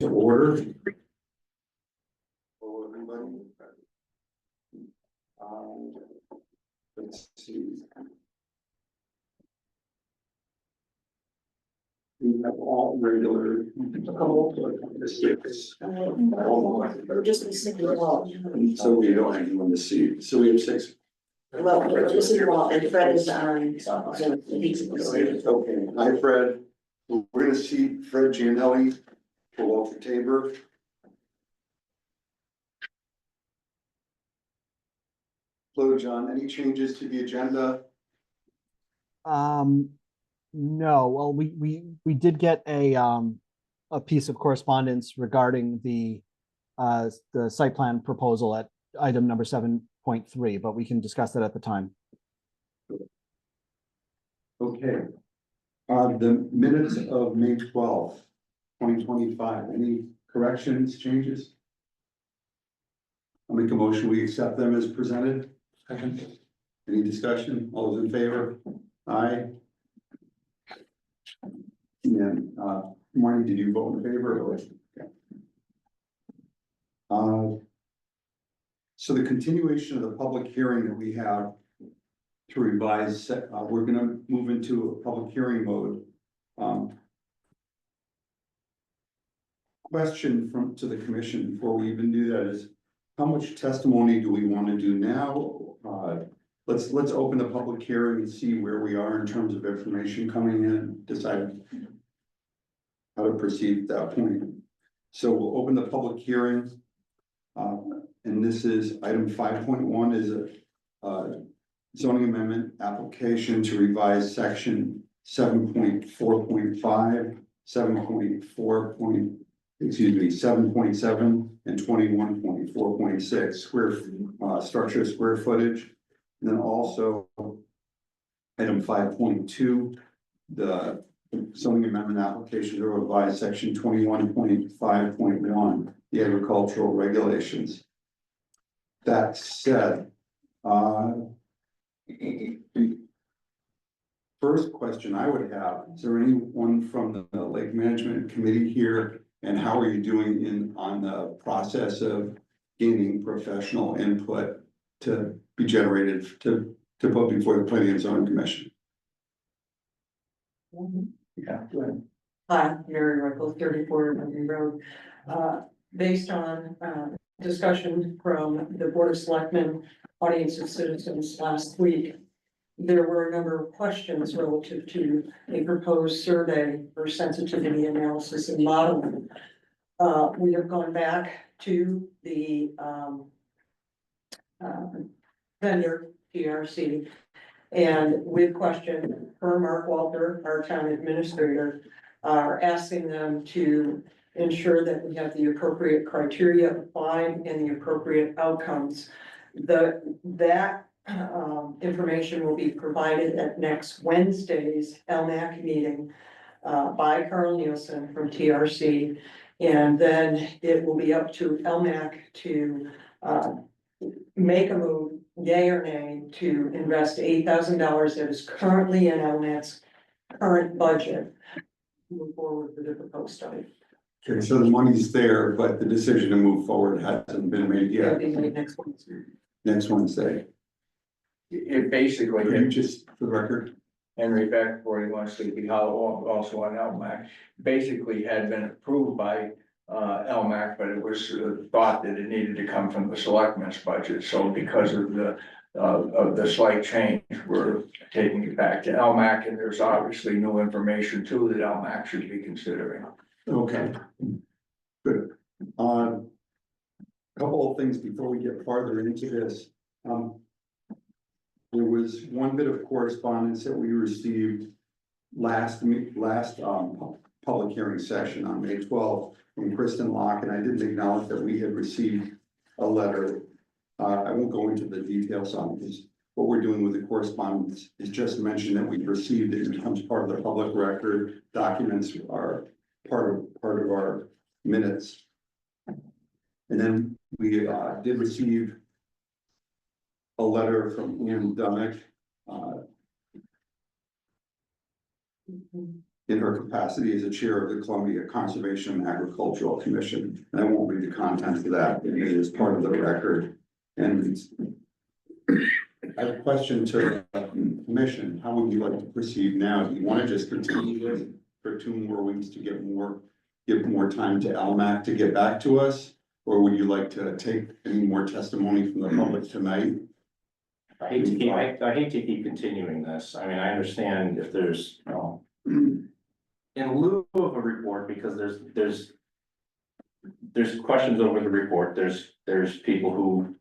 to order. Hello, everybody. Let's see. We have all regular. We're just missing the wall. So we don't have anyone to see, so we have six. Well, we're missing the wall, and Fred is on. Okay, hi Fred. We're gonna see Fred Gianelli for Walter Tabor. Hello, John. Any changes to the agenda? No, well, we did get a piece of correspondence regarding the site plan proposal at item number 7.3, but we can discuss that at the time. Okay. The minutes of May 12th, 2025, any corrections, changes? I'll make a motion, we accept them as presented. Second. Any discussion? All those in favor? Aye. And, Marty, did you vote in favor or? Okay. So the continuation of the public hearing that we have to revise, we're gonna move into a public hearing mode. Question to the commission before we even do that is, how much testimony do we want to do now? Let's open the public hearing and see where we are in terms of information coming in, decide how to proceed at that point. So we'll open the public hearing. And this is item 5.1 is a zoning amendment application to revise section 7.4.5, 7.7 and 21.4.6 structure square footage. And then also item 5.2, the zoning amendment application to revise section 21.5.1, the agricultural regulations. That said, first question I would have, is there anyone from the Lake Management Committee here? And how are you doing on the process of gaining professional input to be generated to put before the Planning and Zoning Commission? Yeah, go ahead. Hi, Mary Ruckles, 34 Mountain Road. Based on discussion from the Board of Selectmen, audience of citizens last week, there were a number of questions relative to a proposed survey for sensitivity analysis and modeling. We have gone back to the vendor, TRC, and with question per Mark Walter, our town administrator, are asking them to ensure that we have the appropriate criteria applied and the appropriate outcomes. That information will be provided at next Wednesday's LMAC meeting by Carl Nielsen from TRC. And then it will be up to LMAC to make a move, yay or nay, to invest $8,000 that is currently in LMAC's current budget. Move forward with the proposed study. Okay, so the money's there, but the decision to move forward hasn't been made yet. It'll be made next Wednesday. Next Wednesday. It basically, Could you just, for the record? Henry Beck, 41 Sleepy Hollow, also on LMAC, basically had been approved by LMAC, but it was thought that it needed to come from the selectmen's budget. So because of the slight change, we're taking it back to LMAC, and there's obviously new information too that LMAC should be considering. Okay. Good. Couple of things before we get farther into this. There was one bit of correspondence that we received last public hearing session on May 12th from Kristen Locke, and I didn't acknowledge that we had received a letter. I won't go into the details on this. What we're doing with the correspondence is just mention that we've received it. It becomes part of the public record. Documents are part of our minutes. And then we did receive a letter from Ian Dunnick in her capacity as a chair of the Columbia Conservation and Agricultural Commission. And I won't read the contents of that, it is part of the record. And I have a question to the commission. How would you like to proceed now? Do you want to just continue this for 2 more weeks to give more time to LMAC to get back to us? Or would you like to take any more testimony from the public tonight? I hate to keep continuing this. I mean, I understand if there's, in lieu of a report, because there's questions over the report, there's people who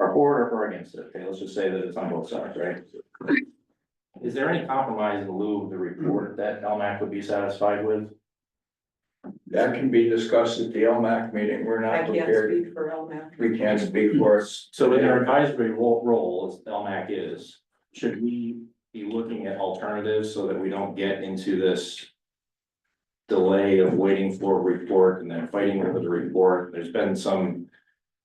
are for it or against it. Okay, let's just say that it's on both sides, right? Is there any compromise in lieu of the report that LMAC would be satisfied with? That can be discussed at the LMAC meeting. We're I not can't prepared. speak for LMAC. We can't speak for us. So in their advisory role as LMAC is, should we be looking at alternatives so that we don't get into this delay of waiting for a report and then fighting over the report? There's been some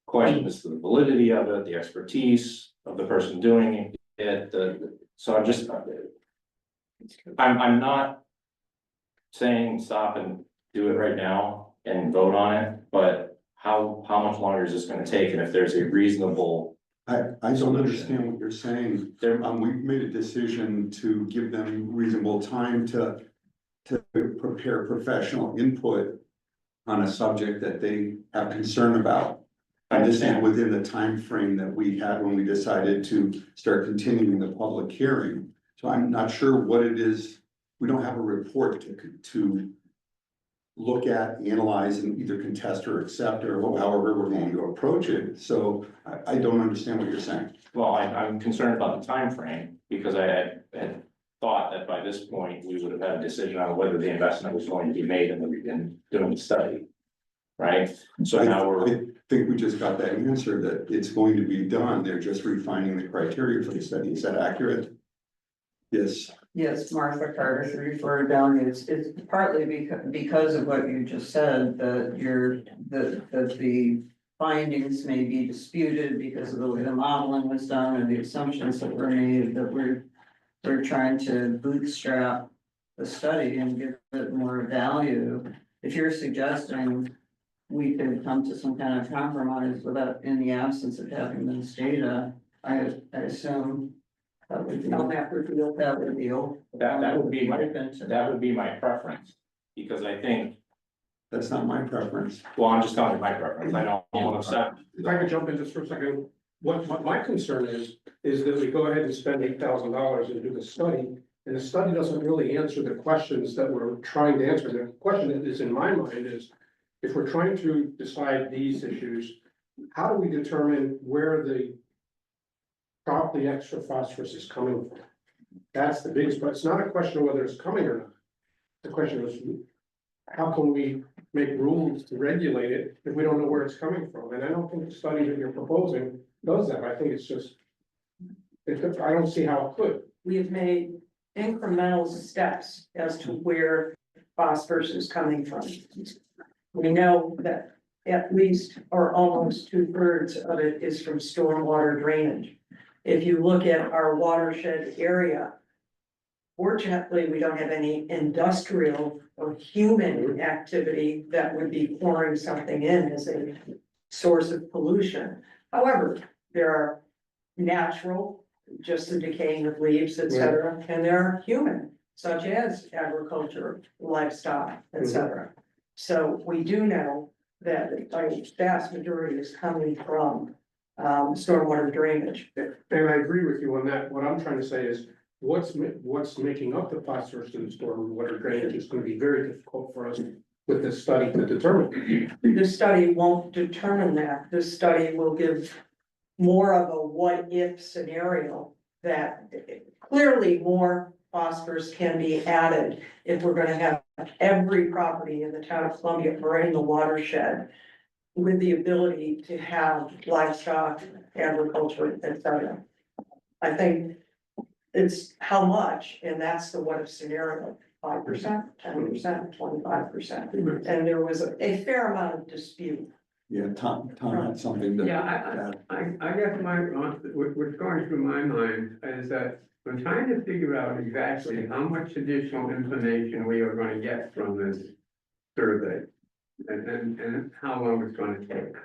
questions to the validity of it, the expertise of the person doing it, so I'm not saying stop and do it right now and vote on it, but how much longer is this gonna take? And if there's a reasonable, I don't understand what you're saying. We've made a decision to give them reasonable time to prepare professional input on a subject that they have concern about. And this is within the time frame that we had when we decided to start continuing the public hearing. So I'm not sure what it is. We don't have a report to look at, analyze, and either contest or accept, or however we're going to approach it. So I don't understand what you're saying. well, I'm concerned about the time frame because I had thought that by this point, we would have had a decision on whether the investment was going to be made in doing the study. Right? So now I think we just got that answer that it's going to be done. They're just refining the criteria for the study. Is that accurate? Yes. Yes, Martha Carter, 34 down, it's partly because of what you just said, that the findings may be disputed because of the way the modeling was done and the assumptions that were made, that we're trying to bootstrap the study and give it more value. If you're suggesting we could come to some kind of compromise without, in the absence of having this data, I assume that would be, LMAC revealed. that would be. that would be my That preference, because I think, That's not my preference. well, I'm just telling you my preference. I know I'm upset. If I could jump in just for a second, what my concern is that we go ahead and spend $8,000 and do the study. And the study doesn't really answer the questions that we're trying to answer. The question that is in my mind is, if we're trying to decide these issues, how do we determine where the extra phosphorus is coming from? That's the biggest, but it's not a question of whether it's coming or not. The question is, how can we make rules to regulate it if we don't know where it's coming from? And I don't think the study that you're proposing does that. I think it's just, I don't see how it could. We have made incremental steps as to where phosphorus is coming from. We know that at least or almost 2/3 of it is from stormwater drainage. If you look at our watershed area, fortunately, we don't have any industrial or human activity that would be pouring something in as a source of pollution. However, there are natural, just the decaying of leaves, et cetera, and there are human, such as agriculture, livestock, et cetera. So we do know that a vast majority is coming from stormwater drainage. And I agree with you on that. What I'm trying to say is, what's making up the phosphorus in the stormwater drainage is gonna be very difficult for us with this study to determine. The study won't determine that. The study will give more of a what-if scenario that clearly more phosphorus can be added if we're gonna have every property in the town of Columbia or in the watershed with the ability to have livestock, agriculture, et cetera. I think it's how much, and that's the what if scenario, 5%, 10%, 25%. And there was a fair amount of dispute. Yeah, Tom had something to Yeah, add. I guess what's going through my mind is that I'm trying to figure out exactly how much additional information we are gonna get from this survey. And how long it's gonna take.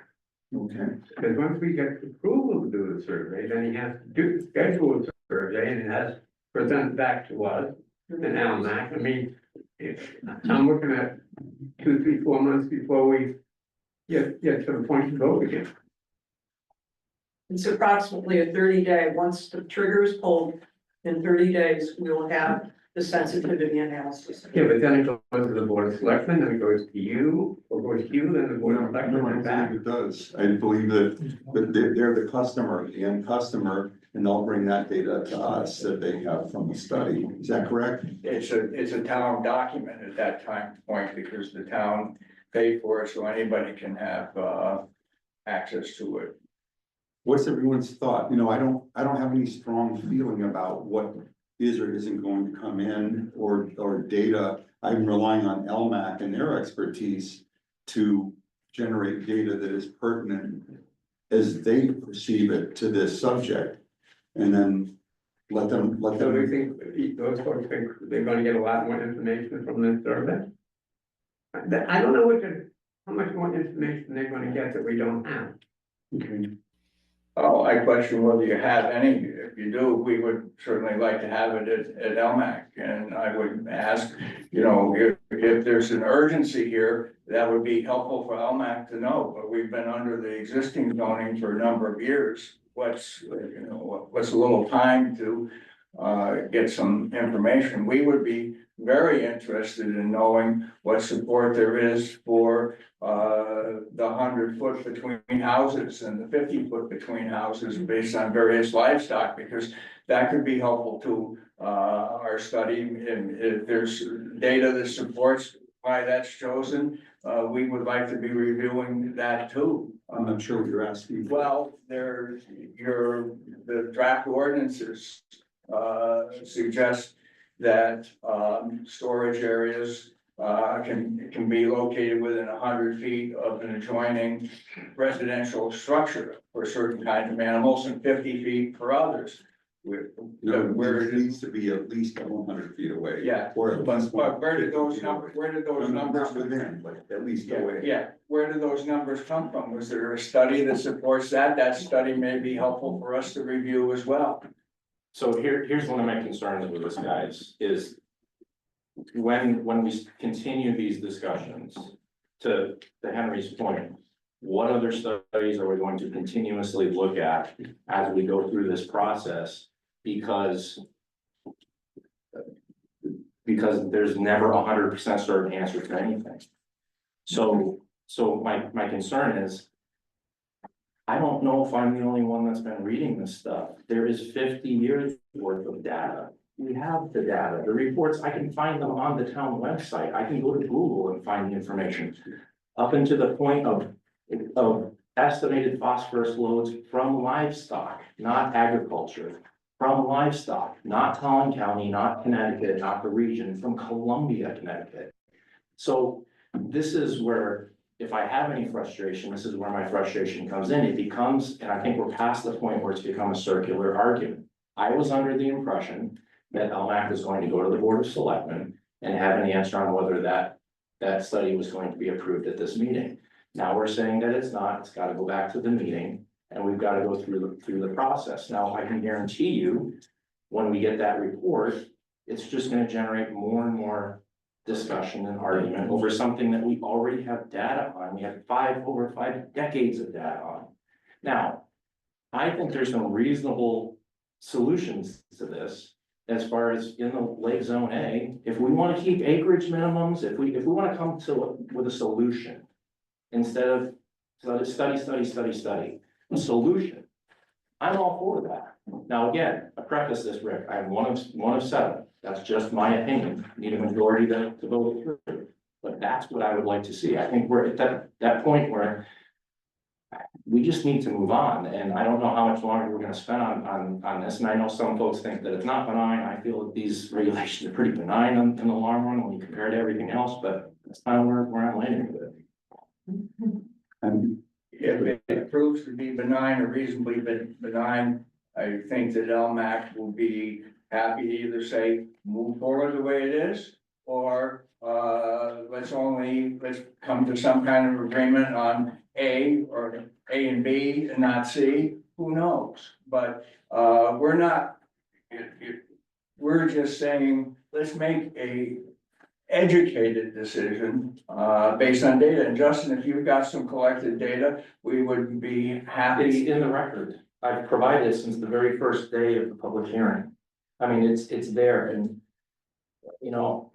Okay. Because once we get approval to do the survey, then he has to schedule a survey and it has to present back to us. And Almac, I mean, I'm looking at 2, 3, 4 months before we get to the point to vote again. It's approximately a 30-day, once the trigger is pulled, in 30 days, we will have the sensitivity analysis. Yeah, but then it goes to the board of selectmen, then it goes to you, or goes to you, then the board of No, I selectmen, don't and back. believe it does. I believe that they're the customer, the end customer, and they'll bring that data to us that they have from the study. Is that correct? It's a town document at that time point because the town paid for it, so anybody can have, access to it. What's everyone's thought? You know, I don't have any strong feeling about what is or isn't going to come in or data. I'm relying on LMAC and their expertise to generate data that is pertinent as they perceive it to this subject. And then let them. So we think, those folks think they're gonna get a lot more information from this survey? I don't know how much more information they're gonna get that we don't have. Okay. Oh, I question whether you have any. If you do, we would certainly like to have it at LMAC. And I would ask, you know, if there's an urgency here, that would be helpful for LMAC to know. But we've been under the existing zoning for a number of years. What's a little time to get some information? We would be very interested in knowing what support there is for the 100-foot between houses and the 50-foot between houses based on various livestock, because that could be helpful to our study. And if there's data that supports why that's chosen, we would like to be reviewing that too. I'm not sure what you're asking. Well, the draft ordinances suggest that storage areas can be located within 100 feet of an adjoining residential structure for certain kinds of animals and 50 feet for others. No, Where it needs to be at least 100 feet away. Yeah, Or at least. but where did those 50 feet numbers, where did those away. numbers? Not within, but at least Yeah, away. yeah, where did those numbers come from? Was there a study that supports that? That study may be helpful for us to review as well. So here's one of my concerns with this, guys, is when we continue these discussions, to Henry's point, what other studies are we going to continuously look at as we go through this process? Because there's never 100% certain answer to anything. So my concern is, I don't know if I'm the only one that's been reading this stuff. There is 50 years worth of data. We have the data, the reports, I can find them on the town website. I can go to Google and find the information. Up into the point of estimated phosphorus loads from livestock, not agriculture. From livestock, not Collin County, not Connecticut, not the region, from Columbia, Connecticut. So this is where, if I have any frustration, this is where my frustration comes in. It becomes, and I think we're past the point where it's become a circular argument. I was under the impression that LMAC was going to go to the Board of Selectmen and have an answer on whether that study was going to be approved at this meeting. Now we're saying that it's not, it's got to go back to the meeting. And we've got to go through the process. Now, I can guarantee you, when we get that report, it's just going to generate more and more discussion and argument over something that we already have data on. We have over 5 decades of data on. Now, I think there's some reasonable solutions to this as far as in the Lake Zone A. If we want to keep acreage minimums, if we want to come with a solution instead of study. A solution. I'm all for that. Now, again, I preface this, Rick, I'm one of 7. That's just my opinion. Need a majority to vote through. But that's what I would like to see. I think we're at that point where we just need to move on. And I don't know how much longer we're gonna spend on this. And I know some folks think that it's not benign. I feel that these regulations are pretty benign in the long run when you compare to everything else, but that's kind of where I'm landing with it. And If it proves to be benign or reasonably benign, I think that LMAC will be happy to either say, move forward the way it is, or, let's come to some kind of agreement on A, or A and B and not C, who knows? But, we're not, we're just saying, let's make a educated decision, based on data. And Justin, if you've got some collected data, we would be It's happy. in the record. I've provided it since the very first day of the public hearing. I mean, it's there and, you know,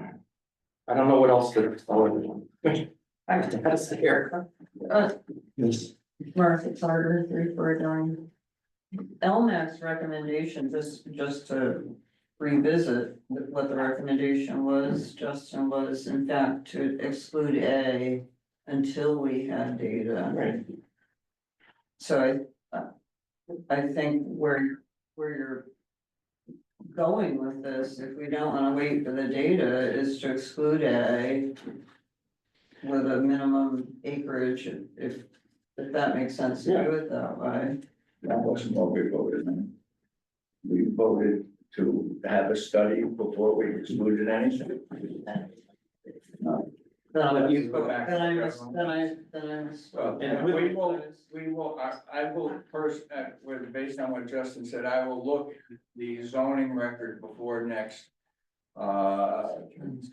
I don't know what else to tell everyone. I have to say here. Yes. Mark, it's harder to refer down. LMAC's recommendation, just to revisit what the recommendation was, Justin, was in fact to exclude A until we had data. Right. So I think where you're going with this, if we don't wanna wait for the data, is to exclude A with a minimum acreage, if that makes sense to do it that way. That wasn't what we voted on. We voted to have a study before we excluded anything. Then I You go back. misspoke. And we will, I will first, based on what Justin said, I will look at the zoning record before next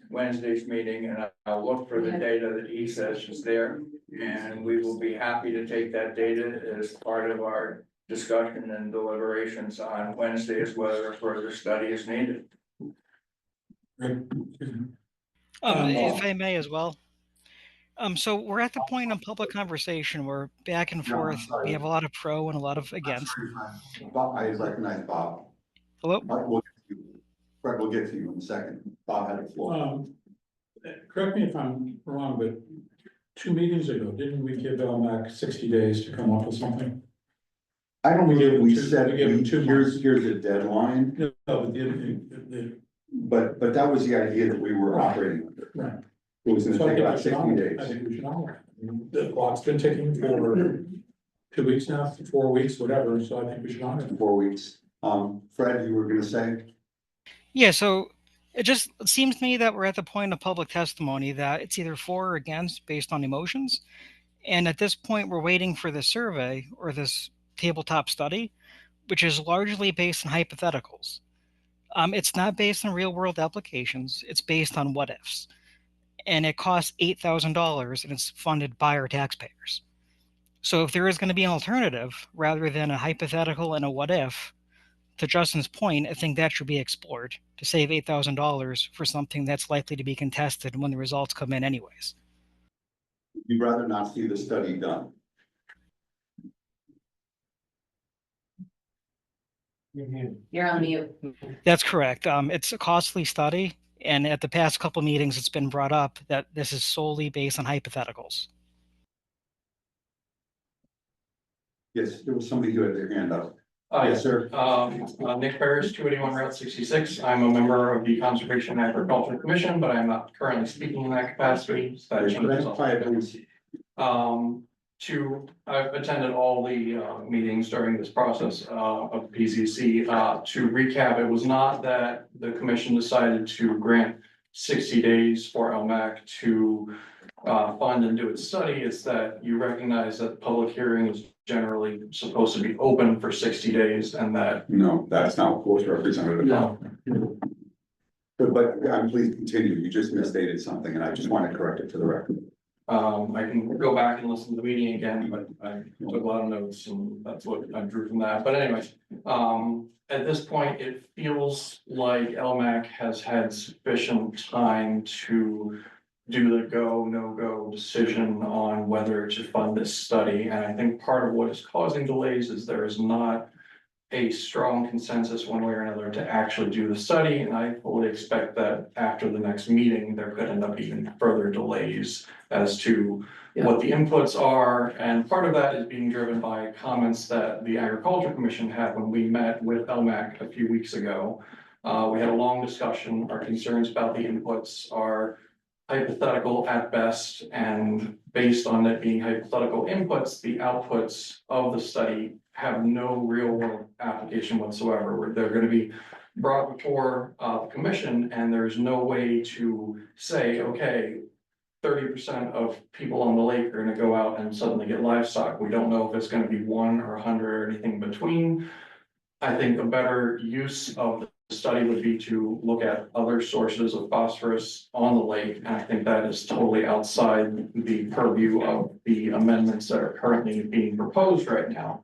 Wednesday's meeting, and I'll look for the data that he says is there. And we will be happy to take that data as part of our discussion and deliberations on Wednesday, as whether further study is needed. If I may as well. So we're at the point in public conversation where back and No, I'm forth, sorry. we have a lot of pro and a lot of against. Bob, I recognize Bob. Hello? Fred, we'll get to you in a second. Bob had a floor. Correct me if I'm wrong, but 2 meetings ago, didn't we give LMAC 60 days to come up with something? I don't we gave believe we him two- said, we gave him 2 months. here's a deadline, No, but but that was the idea that we were operating under. right. It was So gonna I take think about we should 60 honor it. days. I think we should honor it. The clock's been ticking for 2 weeks now, 4 weeks, whatever, so I think we should honor it. 4 weeks. Fred, you were gonna say? Yeah, so it just seems to me that we're at the point of public testimony that it's either for or against based on emotions. And at this point, we're waiting for the survey or this tabletop study, which is largely based on hypotheticals. It's not based on real world applications. It's based on what ifs. And it costs $8,000 and it's funded by our taxpayers. So if there is going to be an alternative rather than a hypothetical and a what if, to Justin's point, I think that should be explored to save $8,000 for something that's likely to be contested when the results come in anyways. You'd rather not see the study done. You're on mute. That's correct. It's a costly study. And at the past couple meetings, it's been brought up that this is solely based on hypotheticals. Yes, there was somebody who had their hand up. Yes, sir. Nick Ferris, 281 Route 66. I'm a member of the Conservation and Agriculture Commission, but I'm not currently speaking in that capacity. So that changes all. I've attended all the meetings during this process of PZC. To recap, it was not that the commission decided to grant 60 days for LMAC to fund and do its study. It's that you recognize that public hearing is generally supposed to be open for 60 days and that. No, that's not what was represented. No. But please continue. You just misstated something and I just want to correct it for the record. I can go back and listen to the meeting again, but I took a lot of notes and that's what I drew from that. But anyways, at this point, it feels like LMAC has had sufficient time to do the go, no go decision on whether to fund this study. And I think part of what is causing delays is there is not a strong consensus one way or another to actually do the study. And I fully expect that after the next meeting, there could end up even further delays as to what the inputs are. And part of that is being driven by comments that the Agriculture Commission had when we met with LMAC a few weeks ago. We had a long discussion. Our concerns about the inputs are hypothetical at best, and based on it being hypothetical inputs, the outputs of the study have no real world application whatsoever, where they're going to be brought before the commission, and there's no way to say, okay, 30% of people on the lake are gonna go out and suddenly get livestock. We don't know if it's gonna be 1 or 100 or anything between. I think a better use of the study would be to look at other sources of phosphorus on the lake, and I think that is totally outside the purview of the amendments that are currently being proposed right now.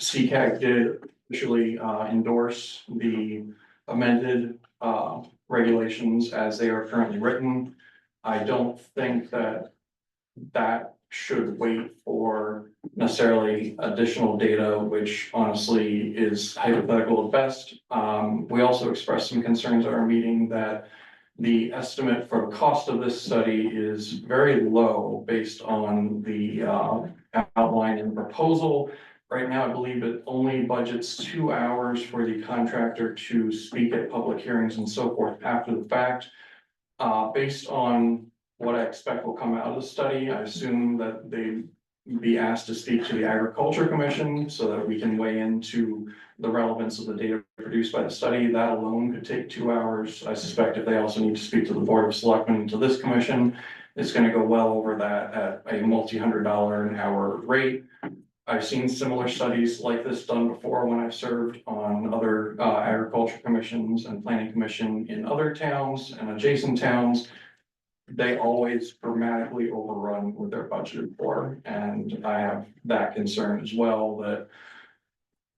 CCAG did officially endorse the amended regulations as they are currently written. I don't think that should wait for necessarily additional data, which honestly is hypothetical at best. We also expressed some concerns at our meeting that the estimate for the cost of this study is very low based on the outline in the proposal. Right now, I believe it only budgets 2 hours for the contractor to speak at public hearings and so forth after the fact. Based on what I expect will come out of the study, I assume that they be asked to speak to the Agriculture Commission so that we can weigh into the relevance of the data produced by the study. That alone could take 2 hours. I suspect if they also need to speak to the Board of Selectmen and to this commission, it's going to go well over that at a multi-$100 an hour rate. I've seen similar studies like this done before when I've served on other agriculture commissions and planning commission in other towns and adjacent towns. They always dramatically overrun what they're budgeted for, and I have that concern as well, that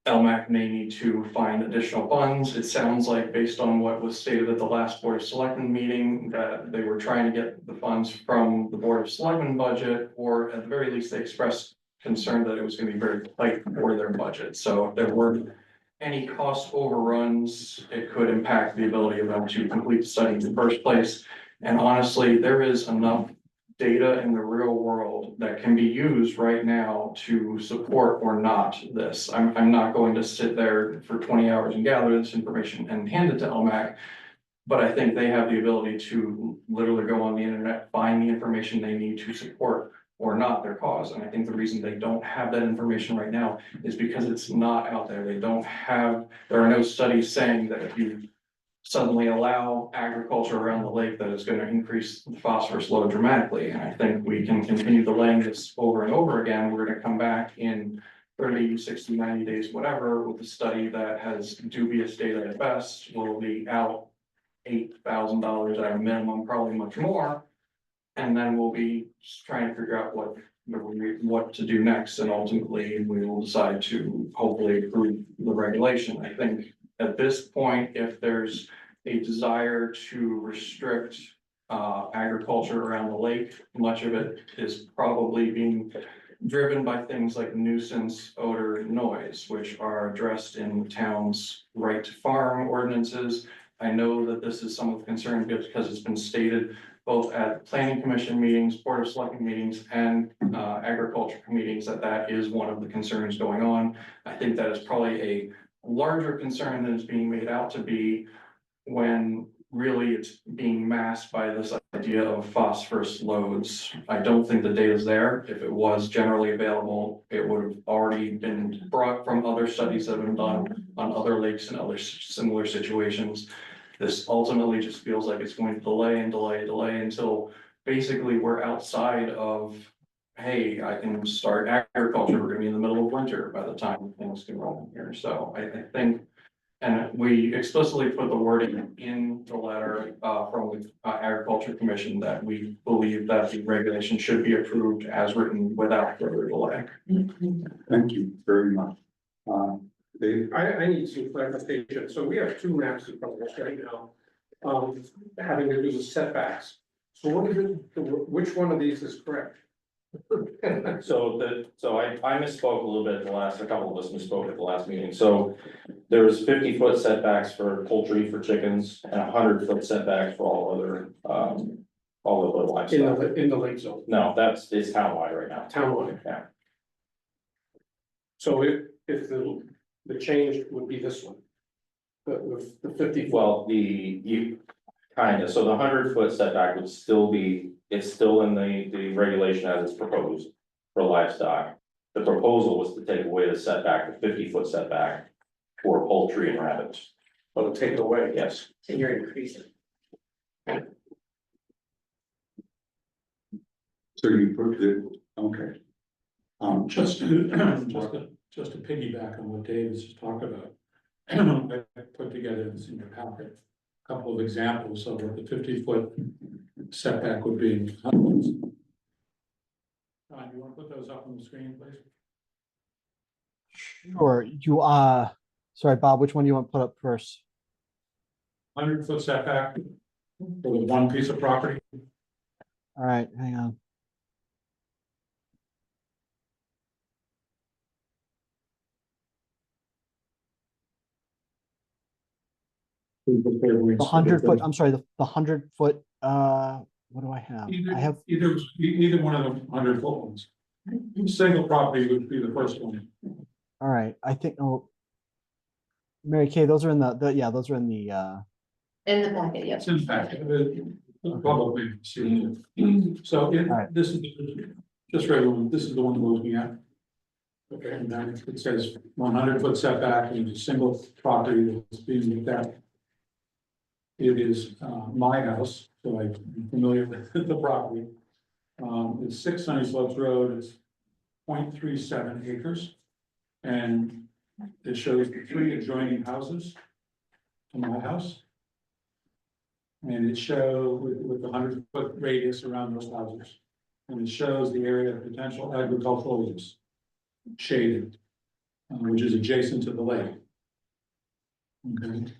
LMAC may need to find additional funds. It sounds like, based on what was stated at the last Board of Selectmen meeting, that they were trying to get the funds from the Board of Selectmen budget, or at the very least, they expressed concern that it was going to be very tight for their budget. So if there were any cost overruns, it could impact the ability of them to complete the study in the first place. And honestly, there is enough data in the real world that can be used right now to support or not this. I'm not going to sit there for 20 hours and gather this information and hand it to LMAC, but I think they have the ability to literally go on the internet, find the information they need to support or not their cause. And I think the reason they don't have that information right now is because it's not out there. There are no studies saying that if you suddenly allow agriculture around the lake, that it's going to increase the phosphorus load dramatically. And I think we can continue delaying this over and over again. We're going to come back in 30, 60, 90 days, whatever, with a study that has dubious data at best, will be out $8,000 at a minimum, probably much more. And then we'll be trying to figure out what to do next, and ultimately we will decide to hopefully approve the regulation. I think at this point, if there's a desire to restrict agriculture around the lake, much of it is probably being driven by things like nuisance, odor, and noise, which are addressed in the town's right to farm ordinances. I know that this is some of the concern because it's been stated both at planning commission meetings, board of selectmen meetings, and agriculture meetings, that is one of the concerns going on. I think that is probably a larger concern than it's being made out to be, when really it's being masked by this idea of phosphorus loads. I don't think the data is there. If it was generally available, it would have already been brought from other studies that have been done on other lakes and other similar situations. This ultimately just feels like it's going to delay and delay until basically we're outside of, hey, I can start agriculture. We're gonna be in the middle of winter by the time things can roll here. So I think, and we explicitly put the wording in the letter from the Agriculture Commission that we believe that the regulation should be approved as written without further delay. Thank you very much. Dave? I need some clarification. So we have 2 maps in front of us right now, having to do with setbacks. So what is it, which one of these is correct? So I misspoke a little bit a couple of us misspoke at the last meeting. So there's 50-foot setbacks for poultry, for chickens, and 100-foot setbacks for all other livestock. In the lake zone, No, it's townwide right now. townwide. Yeah. So if the change would be this one. The 50. Well, so the 100-foot setback would still be, it's still in the regulation as it's proposed for livestock. The proposal was to take away the setback, the 50-foot setback, for poultry and rabbits. Well, take it away. Yes. So you're increasing. So you put it, okay. Just to, just to piggyback on what Dave has just talked about. I put together this in your packet, a couple of examples of what the 50-foot setback would be. In John, you want to put those up on the screen, please? Or you, sorry, Bob, which one do you want to put up first? 100-foot setback for the one piece of property. All right, hang on. The 100-foot, I'm sorry, the 100-foot, what do I have? I have, Either one of the 100-foot ones. Single property would be the first one. all right, I think, oh. Mary Kay, those are in yeah, those are in the, In the packet, yes. It's in fact, probably. So right. this is, just for everyone, this is the one we're looking at. Okay, and then it says 100-foot setback and it's a single property that's being looked at. It is my house, so I'm familiar with the property. It's 6 Sunny Slopes Road, it's 0.37 acres. And it shows the 3 adjoining houses to my house. And it shows with the 100-foot radius around those houses. And it shows the area of potential agricultural use, shaded, which is adjacent to the lake. Okay.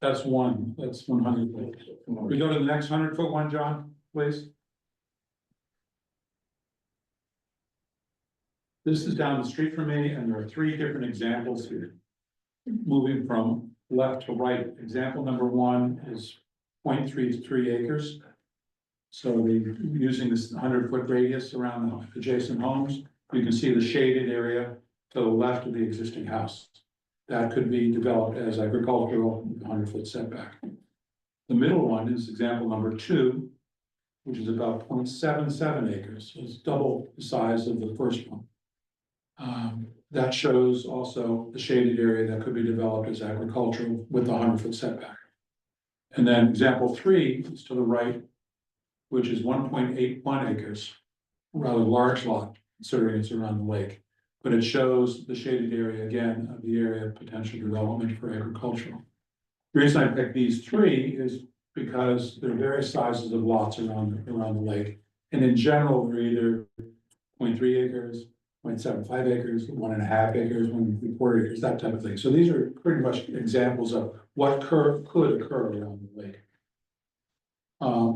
That's 100 foot. We go to the next 100-foot one, John, please. This is down the street from me, and there are 3 different examples here. Moving from left to right, example number 1 is 0.33 acres. So using this 100-foot radius around the adjacent homes, you can see the shaded area to the left of the existing house. That could be developed as agricultural, 100-foot setback. The middle one is example number 2, which is about 0.77 acres. So it's double the size of the first one. That shows also the shaded area that could be developed as agricultural with the 100-foot setback. And then example 3 is to the right, which is 1.81 acres, a rather large lot, considering it's around the lake. But it shows the shaded area again of the area of potential development for agricultural. The reason I picked these 3 is because there are various sizes of lots around the lake. And in general, they're either 0.3 acres, 0.75 acres, 1.5 acres, 1.75 acres, that type of thing. So these are pretty much examples of what could occur around the lake.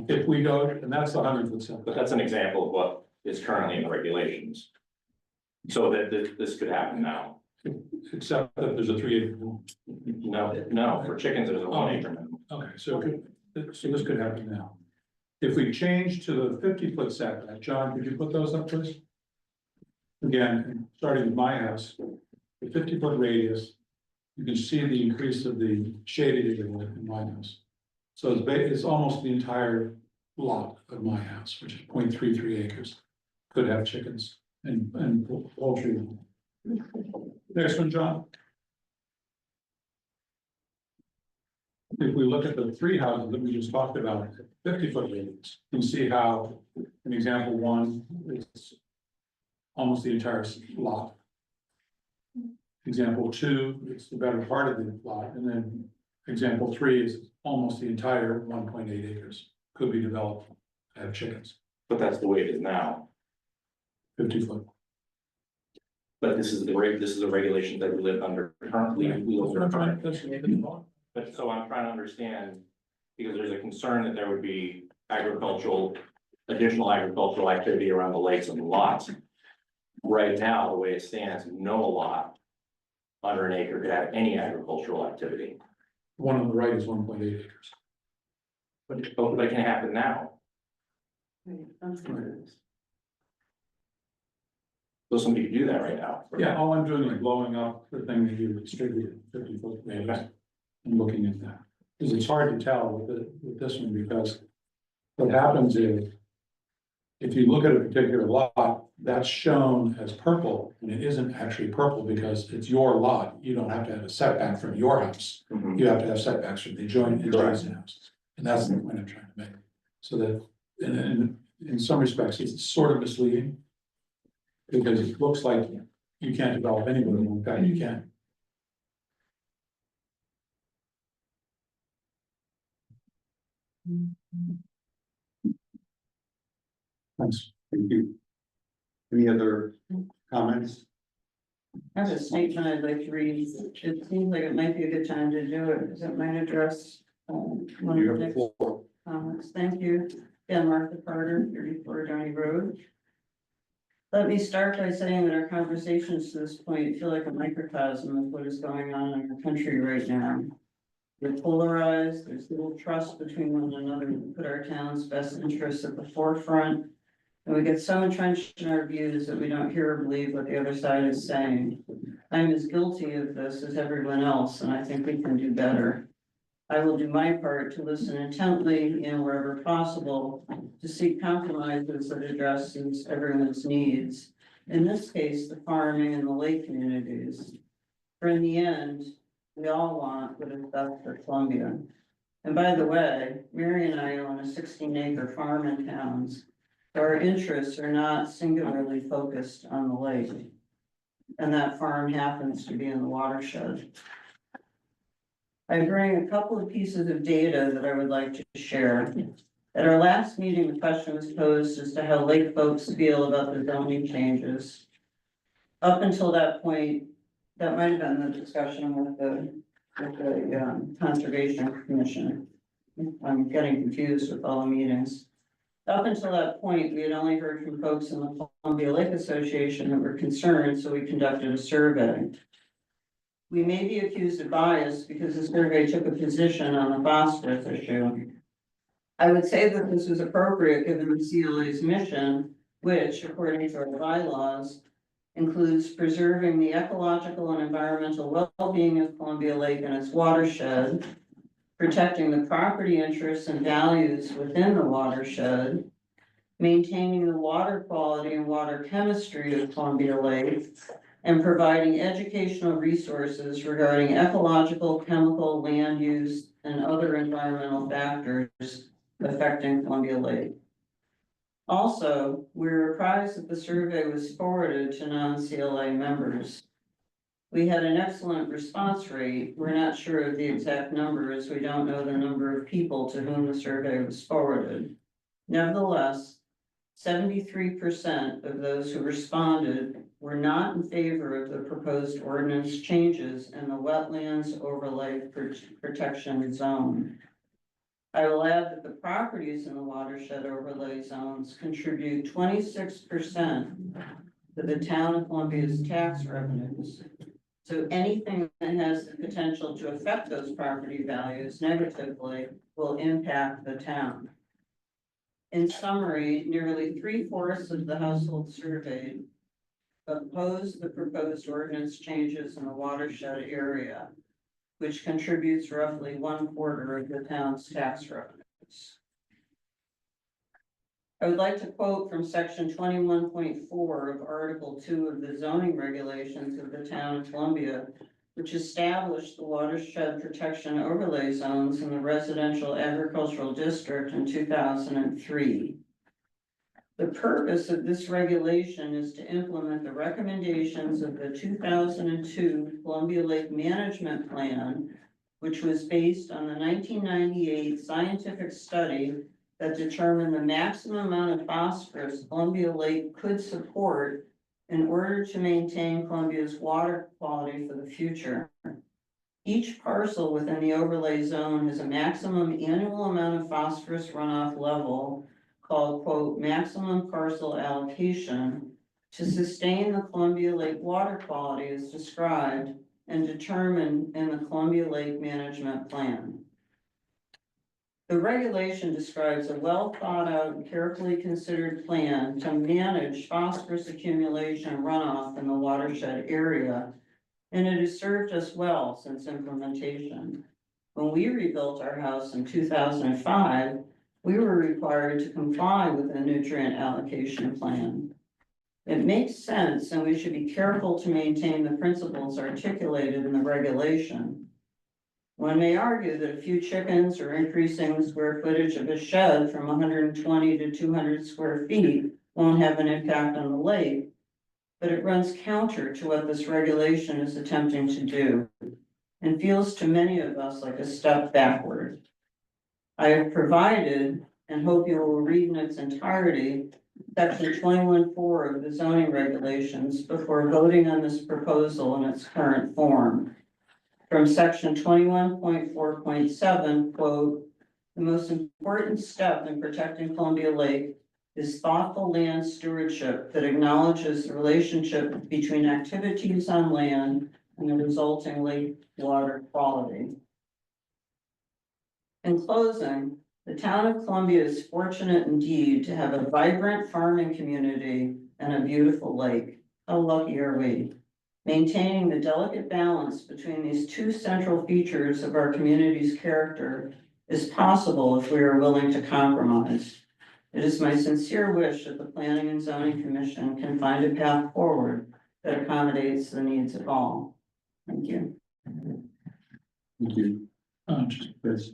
If we go, and that's the 100-foot setback. But that's an example of what is currently in the regulations. So that this could happen now. Except that there's a 3 acre. No, for chickens, there's a 1 acre minimum. Okay, so this could happen now. If we change to the 50-foot setback, John, could you put those up, please? Again, starting with my house, the 50-foot radius, you can see the increase of the shaded area in my house. So it's almost the entire lot of my house, which is 0.33 acres, could have chickens and poultry. Next one, John. If we look at the 3 houses that we just talked about, 50-foot radius, you can see how in example 1, it's almost the entire lot. Example 2, it's the better part of the lot, and then example 3 is almost the entire 1.8 acres could be developed to have chickens. But that's the way it is now. 50-foot. But this is the regulation that we live under currently. We live under currently. But so I'm trying to understand, because there's a concern that there would be additional agricultural activity around the lakes and lots. Right now, the way it stands, no lot under an acre could have any agricultural activity. One on the right is 1.8 acres. But it can happen now. So somebody could do that right now. Yeah, all I'm doing is blowing up the thing that you distributed, 50-foot radius, and looking at that. Because it's hard to tell with this one, because what happens is if you look at a particular lot, that's shown as purple, and it isn't actually purple because it's your lot. You don't have to have a setback from your house. Mhm. You have to have setbacks from the adjoining houses. And that's the point I'm trying to make. So that, in some respects, it's sort of misleading. Because it looks like you can't develop anywhere, in fact, you can. Thanks. Thank you. Any other comments? I have a statement I'd like to read. It seems like it might be a good time to do it, because it might address, one You of have the the next floor. comments. Thank you. Yeah, Martha Carter, 34 Downey Road. Let me start by saying that our conversations to this point feel like a microcosm of what is going on in our country right now. We're polarized, there's little trust between one another. We put our town's best interests at the forefront. And we get so entrenched in our views that we don't hear or believe what the other side is saying. I'm as guilty of this as everyone else, and I think we can do better. I will do my part to listen intently and wherever possible to seek compromises that addresses everyone's needs. In this case, the farming and the lake communities. For in the end, we all want what is best for Columbia. And by the way, Mary and I own a 16-acre farm in towns. Our interests are not singularly focused on the lake. And that farm happens to be in the watershed. I bring a couple of pieces of data that I would like to share. At our last meeting, the question was posed as to how lake folks feel about the zoning changes. Up until that point, that might have been the discussion with the Conservation Commission. I'm getting confused with all the meetings. Up until that point, we had only heard from folks in the Columbia Lake Association that were concerned, so we conducted a survey. We may be accused of bias because the survey took a position on the phosphorus issue. I would say that this was appropriate given the CLA's mission, which, according to our bylaws, includes preserving the ecological and environmental well-being of Columbia Lake and its watershed, protecting the property interests and values within the watershed, maintaining the water quality and water chemistry of Columbia Lake, and providing educational resources regarding ecological, chemical, land use, and other environmental factors affecting Columbia Lake. Also, we were apprised that the survey was forwarded to non-CLA members. We had an excellent response rate. We're not sure of the exact numbers. We don't know the number of people to whom the survey was forwarded. Nevertheless, 73% of those who responded were not in favor of the proposed ordinance changes in the wetlands overlay protection zone. I will add that the properties in the watershed overlay zones contribute 26% to the town of Columbia's tax revenues. So anything that has the potential to affect those property values negatively will impact the town. In summary, nearly 3/4 of the households surveyed oppose the proposed ordinance changes in the watershed area, which contributes roughly 1/4 of the town's tax revenues. I would like to quote from section 21.4 of Article 2 of the zoning regulations of the town of Columbia, which established the watershed protection overlay zones in the residential agricultural district in 2003. The purpose of this regulation is to implement the recommendations of the 2002 Columbia Lake Management Plan, which was based on the 1998 scientific study that determined the maximum amount of phosphorus Columbia Lake could support in order to maintain Columbia's water quality for the future. Each parcel within the overlay zone has a maximum annual amount of phosphorus runoff level called, quote, maximum parcel allocation to sustain the Columbia Lake water quality as described and determined in the Columbia Lake Management Plan. The regulation describes a well thought out and carefully considered plan to manage phosphorus accumulation and runoff in the watershed area, and it has served us well since implementation. When we rebuilt our house in 2005, we were required to comply with a nutrient allocation plan. It makes sense, and we should be careful to maintain the principles articulated in the regulation. One may argue that a few chickens or increasing the square footage of a shed from 120 to 200 square feet won't have an impact on the lake, but it runs counter to what this regulation is attempting to do and feels to many of us like a step backward. I have provided, and hope you will read in its entirety, section 21.4 of the zoning regulations before voting on this proposal in its current form. From section 21.4.7, quote, "The most important step in protecting Columbia Lake is thoughtful land stewardship that acknowledges the relationship between activities on land and the resulting lake water quality." In closing, the town of Columbia is fortunate indeed to have a vibrant farming community and a beautiful lake. How lucky are we? Maintaining the delicate balance between these two central features of our community's character is possible if we are willing to compromise. It is my sincere wish that the Planning and Zoning Commission can find a path forward that accommodates the needs of all. Thank you. Thank you. Just Chris.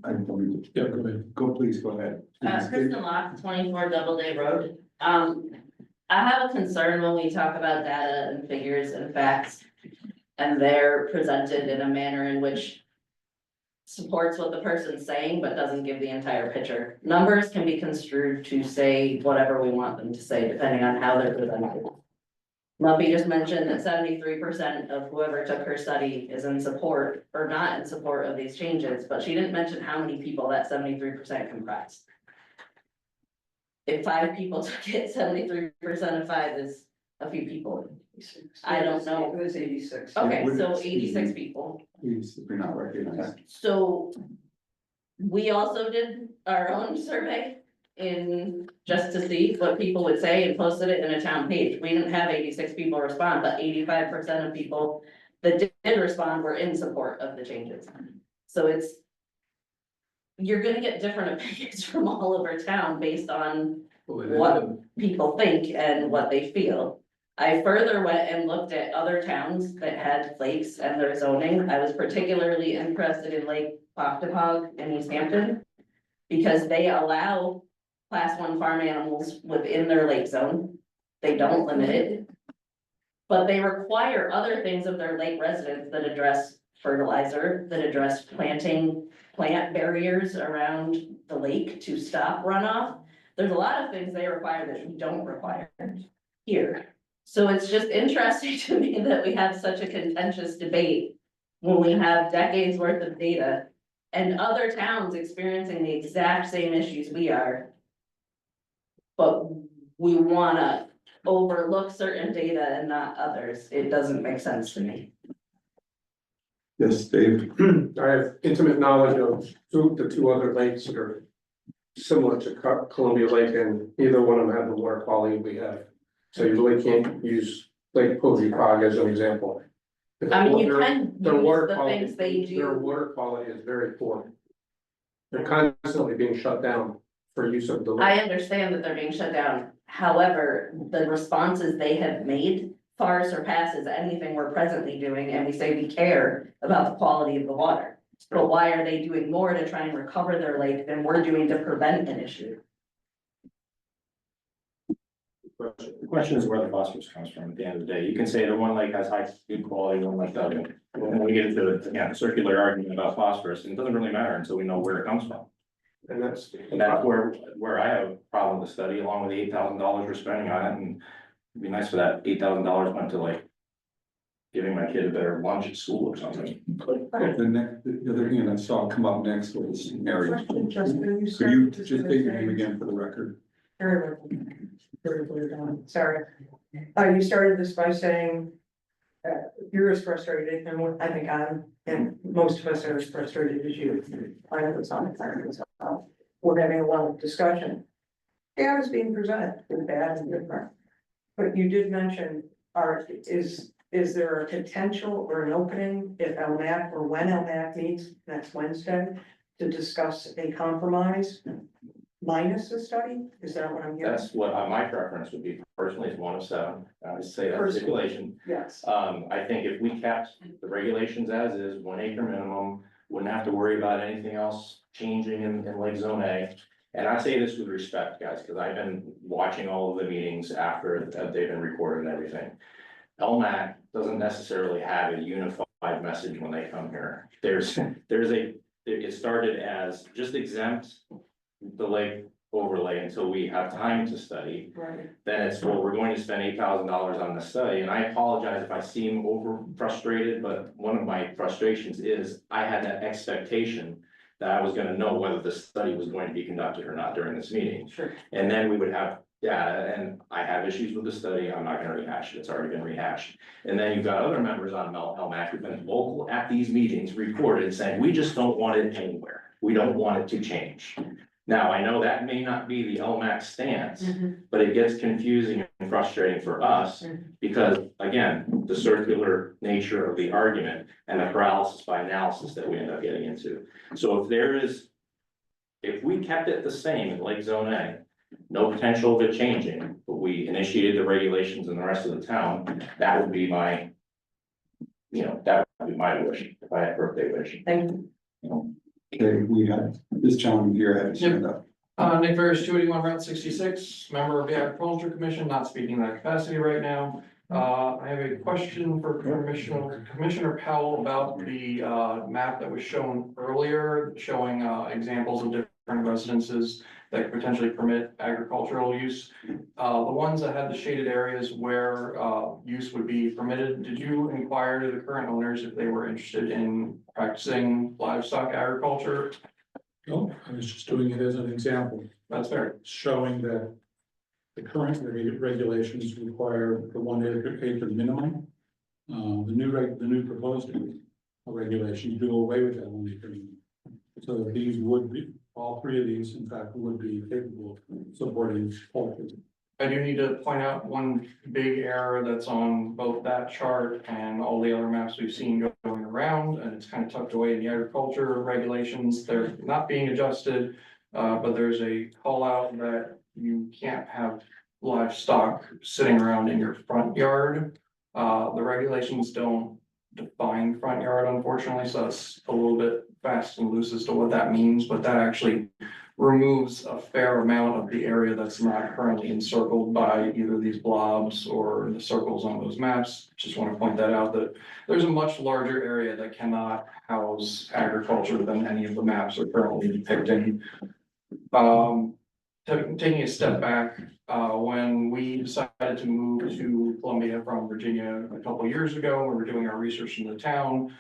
I don't, Yeah, go ahead. please go ahead. Kristen Locke, 24 Doubleday Road. I have a concern when we talk about data and figures and facts. And they're presented in a manner in which supports what the person's saying, but doesn't give the entire picture. Numbers can be construed to say whatever we want them to say, depending on how they're presented. Lumpy just mentioned that 73% of whoever took her study is in support or not in support of these changes, but she didn't mention how many people that 73% comprised. If 5 people took it, 73% of 5 is a few people. I don't know. It was 86. Okay, would- so 86 people. Please, if you're not recognized. So we also did our own survey just to see what people would say and posted it in a town page. We didn't have 86 people respond, but 85% of people that did respond were in support of the changes. So you're gonna get different opinions from all over town based on what people think and what they feel. I further went and looked at other towns that had lakes and their zoning. I was particularly interested in Lake Poctapog in East Hampton because they allow class 1 farm animals within their lake zone. They don't limit it, but they require other things of their lake residents that address fertilizer, that address planting plant barriers around the lake to stop runoff. There's a lot of things they require that we don't require here. So it's just interesting to me that we have such a contentious debate when we have decades worth of data and other towns experiencing the exact same issues we are. But we wanna overlook certain data and not others. It doesn't make sense to me. Yes, Dave. I have intimate knowledge of the 2 other lakes that are similar to Columbia Lake, and neither one of them have the water quality we have. So you really can't use Lake Pocatapog as an example. I mean, you Their- can their use water the quality- things they Their do. water quality is very poor. They're constantly being shut down for use of the. I understand that they're being shut down. However, the responses they have made far surpasses anything we're presently doing, and we say we care about the quality of the water. But why are they doing more to try and recover their lake than we're doing to prevent an issue? The question is where the phosphorus comes from at the end of the day. You can say that one lake has high good quality, one lake doesn't. And we get into, again, a circular argument about phosphorus, and it doesn't really matter until we know where it comes from. And that's. And that's where I have a problem with the study, along with the $8,000 we're spending on it, and it'd be nice for that $8,000 went to like giving my kid a better lunch at school or something. The other thing I saw come up next was Mary. Justin, you Could you started just this state your by name again for the record? Sorry. You started this by saying you're as frustrated, and I think and most of us are as frustrated as you. I know it's on the fire myself. We're having a lot of discussion. Data is being presented, good, bad, and different. But you did mention, is there a potential or an opening if LMAC or when LMAC meets next Wednesday to discuss a compromise minus the study? Is that what I'm hearing? That's what my preference would be personally, is 1 of 7. I would say that Personally. stipulation. Yes, I think if we kept the regulations as is, 1 acre minimum, wouldn't have to worry about anything else changing in Lake Zone A. And I say this with respect, guys, because I've been watching all of the meetings after they've been recorded and everything. LMAC doesn't necessarily have a unified message when they come here. It started as just exempt the lake overlay until we have time to study. right. Then it's, well, we're going to spend $8,000 on the study, and I apologize if I seem over frustrated, but one of my frustrations is I had that expectation that I was gonna know whether the study was going to be conducted or not during this meeting. Sure. And then we would have data, and I have issues with the study, I'm not gonna rehash it, it's already been rehashed. And then you've got other members on LMAC who've been vocal at these meetings, recorded, saying, we just don't want it anywhere. We don't want it to change. Now, I know that may not be the LMAC stance, but it gets confusing and frustrating for us because, again, the circular nature of the argument and the paralysis by analysis that we end up getting into. So if we kept it the same in Lake Zone A, no potential of it changing, but we initiated the regulations in the rest of the town, that would be my, that would be my wish, if I had a birthday wish. Thank you. Okay, we had this gentleman here had his hand up. Nick Ferris, 281 Route 66, member of the Agriculture Commission, not speaking in that capacity right now. I have a question for Commissioner Powell about the map that was shown earlier, showing examples of different residences that could potentially permit agricultural use. The ones that had the shaded areas where use would be permitted, did you inquire to the current owners if they were interested in practicing livestock agriculture? No, I was just doing it as an example, That's fair. showing that the current regulations require the 1 acre minimum. The new proposed regulations do away with that 1 acre minimum. So that these would be, all 3 of these, in fact, would be capable of supporting poultry. I do need to point out one big error that's on both that chart and all the other maps we've seen going around, and it's kind of tucked away in the agriculture regulations. They're not being adjusted, but there's a call out that you can't have livestock sitting around in your front yard. The regulations don't define front yard, unfortunately, so it's a little bit fast and loose as to what that means, but that actually removes a fair amount of the area that's not currently encircled by either these blobs or the circles on those maps. Just want to point that out, that there's a much larger area that cannot house agriculture than any of the maps are currently depicting. Taking a step back, when we decided to move to Columbia from Virginia a couple years ago, we were doing our research in the town.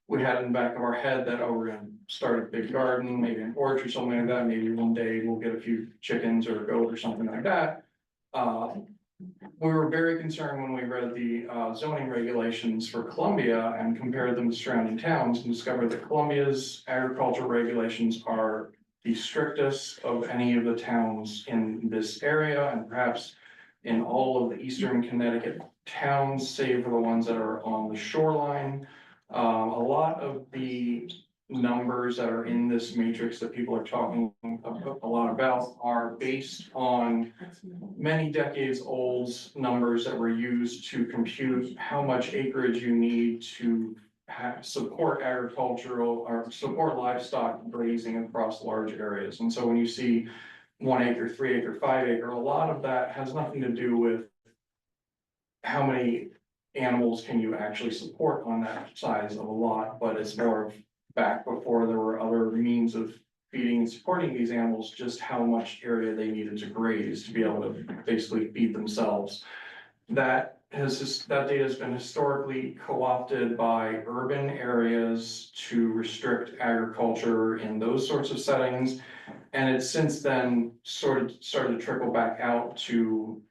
We had in the back of our head that, oh, we're gonna start a big garden, maybe an orchard or something like that. Maybe one day we'll get a few chickens or a goat or something like that. We were very concerned when we read the zoning regulations for Columbia and compared them to surrounding towns and discovered that Columbia's agricultural regulations are the strictest of any of the towns in this area and perhaps in all of the eastern Connecticut towns, save for the ones that are on the shoreline. A lot of the numbers that are in this matrix that people are talking a lot about are based on many decades old numbers that were used to compute how much acreage you need to support agricultural or support livestock grazing across large areas. And so when you see 1 acre, 3 acre, 5 acre, a lot of that has nothing to do with how many animals can you actually support on that size of a lot, but it's more of back before there were other means of feeding and supporting these animals, just how much area they needed to graze to be able to basically feed themselves. That data has been historically co-opted by urban areas to restrict agriculture in those sorts of settings. And it's since then sort of started to trickle back out to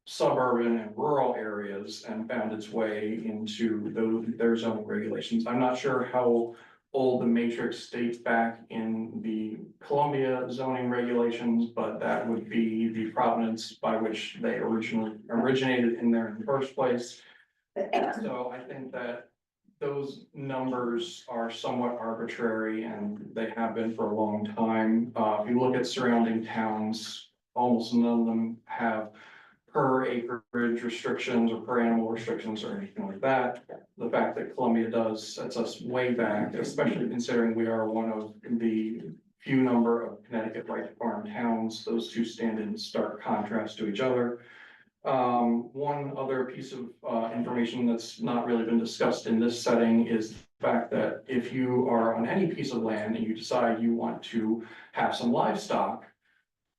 suburban and rural areas and found its way into their zoning regulations. I'm not sure how old the matrix dates back in the Columbia zoning regulations, but that would be the provenance by which they originally originated in there in the first place. So I think that those numbers are somewhat arbitrary and they have been for a long time. If you look at surrounding towns, almost none of them have per acreage restrictions or per animal restrictions or anything like that. The fact that Columbia does sets us way back, especially considering we are one of the few number of Connecticut right to farm towns. Those two stand in stark contrast to each other. One other piece of information that's not really been discussed in this setting is the fact that if you are on any piece of land and you decide you want to have some livestock,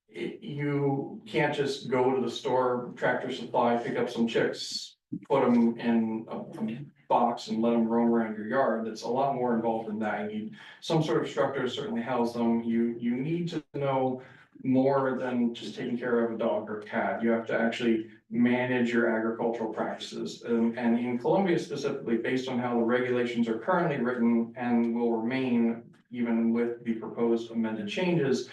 you can't just go to the store, Tractor Supply, pick up some chicks, put them in a box and let them roam around your yard. That's a lot more involved than that. You need some sort of structure to certainly house them. You need to know more than just taking care of a dog or cat. You have to actually manage your agricultural practices. And in Columbia specifically, based on how the regulations are currently written and will remain even with the proposed amended changes,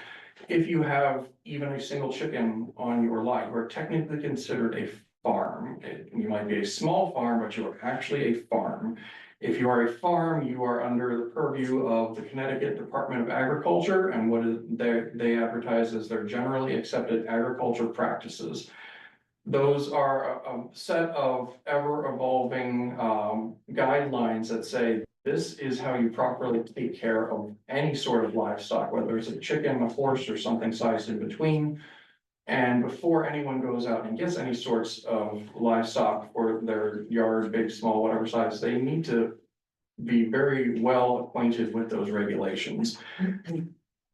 if you have even a single chicken on your lot, you are technically considered a farm. You might be a small farm, but you are actually a farm. If you are a farm, you are under the purview of the Connecticut Department of Agriculture and what they advertise as their generally accepted agriculture practices. Those are a set of ever evolving guidelines that say this is how you properly take care of any sort of livestock, whether it's a chicken, a horse, or something sized in between. And before anyone goes out and gets any sorts of livestock for their yard, big, small, whatever size, they need to be very well acquainted with those regulations.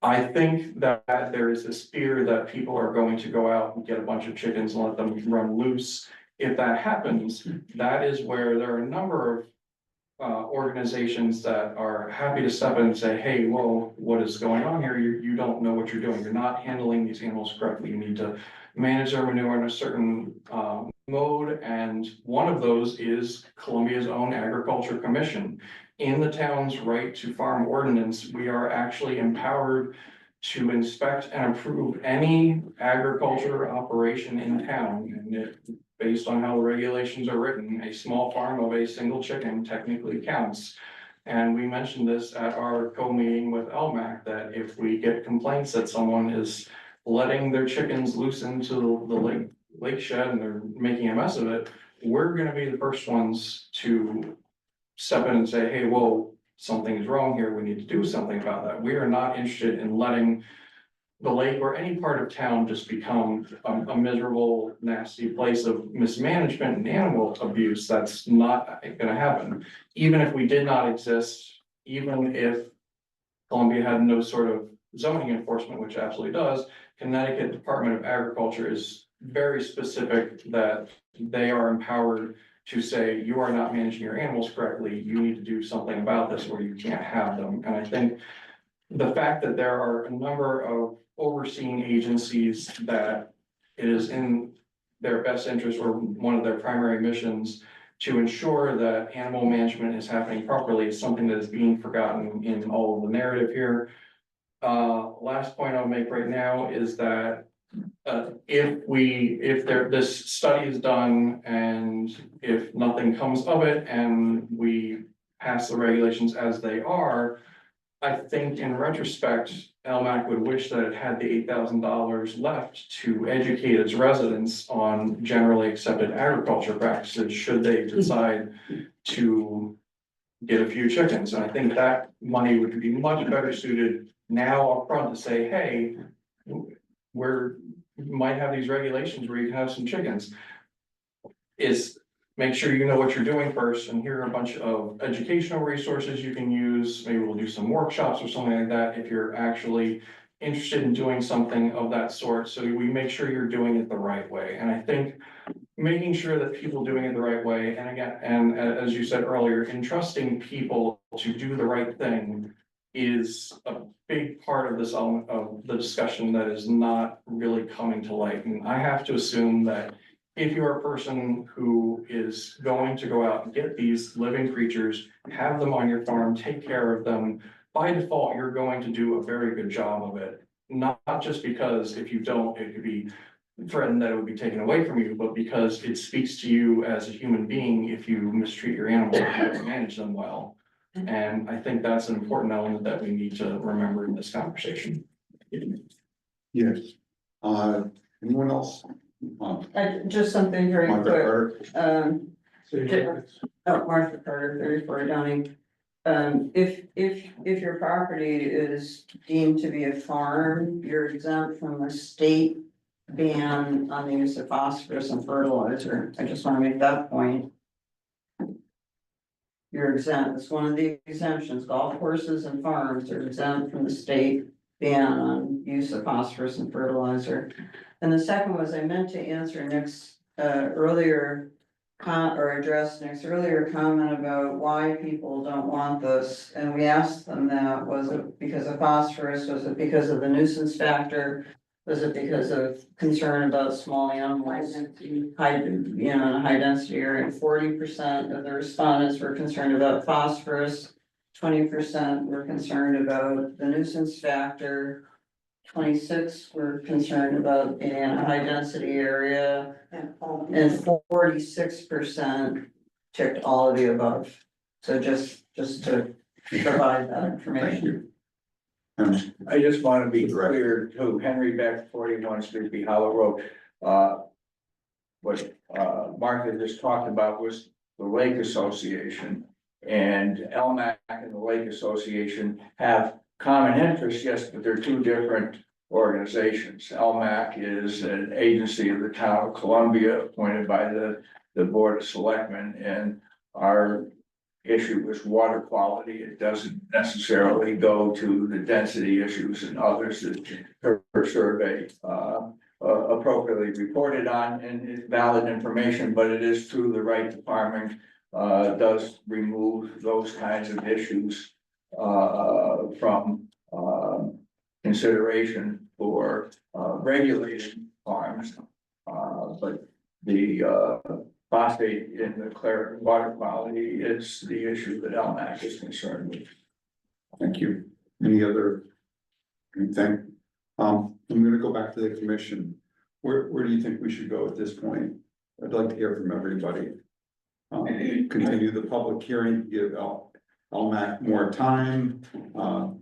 I think that there is this fear that people are going to go out and get a bunch of chickens and let them run loose. If that happens, that is where there are a number of organizations that are happy to step in and say, hey, whoa, what is going on here? You don't know what you're doing. You're not handling these animals correctly. You need to manage their manure in a certain mode. And one of those is Columbia's own Agriculture Commission. In the town's right to farm ordinance, we are actually empowered to inspect and approve any agriculture operation in town. And based on how the regulations are written, a small farm of a single chicken technically counts. And we mentioned this at our co-meeting with LMAC, that if we get complaints that someone is letting their chickens loose into the lake shed and they're making a mess of it, we're gonna be the first ones to step in and say, hey, whoa, something is wrong here. We need to do something about that. We are not interested in letting the lake or any part of town just become a miserable, nasty place of mismanagement and animal abuse. That's not gonna happen. Even if we did not exist, even if Columbia had no sort of zoning enforcement, which absolutely does, Connecticut Department of Agriculture is very specific that they are empowered to say, you are not managing your animals correctly, you need to do something about this or you can't have them. And I think the fact that there are a number of overseeing agencies that it is in their best interest or one of their primary missions to ensure that animal management is happening properly is something that is being forgotten in all of the narrative here. Last point I'll make right now is that if this study is done and if nothing comes of it and we pass the regulations as they are, I think in retrospect, LMAC would wish that it had the $8,000 left to educate its residents on generally accepted agriculture practices, should they decide to get a few chickens. And I think that money would be much better suited now upfront to say, hey, we might have these regulations where you can have some chickens. Is make sure you know what you're doing first, and here are a bunch of educational resources you can use. Maybe we'll do some workshops or something like that if you're actually interested in doing something of that sort. So we make sure you're doing it the right way. And I think making sure that people doing it the right way, and again, and as you said earlier, entrusting people to do the right thing is a big part of this element of the discussion that is not really coming to light. And I have to assume that if you're a person who is going to go out and get these living creatures, have them on your farm, take care of them, by default, you're going to do a very good job of it. Not just because if you don't, it could be threatened that it would be taken away from you, but because it speaks to you as a human being if you mistreat your animals and don't manage them well. And I think that's an important element that we need to remember in this conversation. Yes. Anyone else? Just something very Martha quick, Carter? Martha Carter, 34 Downing. If your property is deemed to be a farm, you're exempt from the state ban on the use of phosphorus and fertilizer. I just want to make that point. You're exempt, it's one of the exemptions, golf courses and farms are exempt from the state ban on use of phosphorus and fertilizer. And the second was, I meant to answer Nick's earlier or address Nick's earlier comment about why people don't want this. And we asked them that, was it because of phosphorus? Was it because of the nuisance factor? Was it because of concern about small animals? High, in a high density area, 40% of the respondents were concerned about phosphorus. 20% were concerned about the nuisance factor. 26 were concerned about being in a high density area. And 46% ticked all of the above. So just to provide that information. Thank you. I just want to be clear too, Henry Beck, 41 Sleepy Hollow Road. What Martha just talked about was the Lake Association. And LMAC and the Lake Association have common interests, yes, but they're two different organizations. LMAC is an agency of the town of Columbia appointed by the Board of Selectmen, and our issue is water quality. It doesn't necessarily go to the density issues and others that her survey appropriately reported on, and it's valid information, but it is through the right department, does remove those kinds of issues from consideration for regulated farms. But the phosphate in the clear water quality is the issue that LMAC is concerned with. Thank you. Any other? Anything? I'm gonna go back to the commission. Where do you think we should go at this point? I'd like to hear from everybody. Continue the public hearing, give LMAC more time,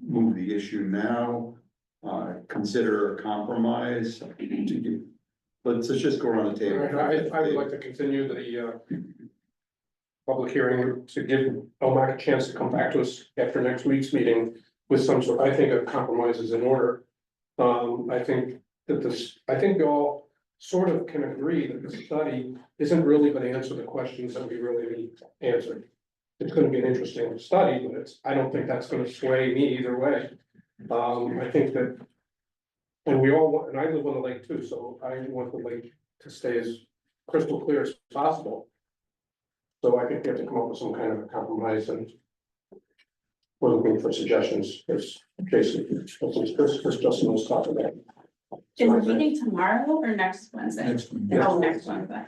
move the issue now, consider a compromise. Let's just go around the table. I would like to continue the public hearing to give LMAC a chance to come back to us after next week's meeting with some sort, I think a compromise is in order. I think we all sort of can agree that the study isn't really gonna answer the questions that we really need answered. It's gonna be an interesting study, but I don't think that's gonna sway me either way. I think that, and we all want, and I live on the lake too, so I want the lake to stay as crystal clear as possible. So I think we have to come up with some kind of a compromise, and we're looking for suggestions, as Jason, Chris Justin was talking about. Is the meeting tomorrow or next Wednesday? Next one. Oh, next Wednesday.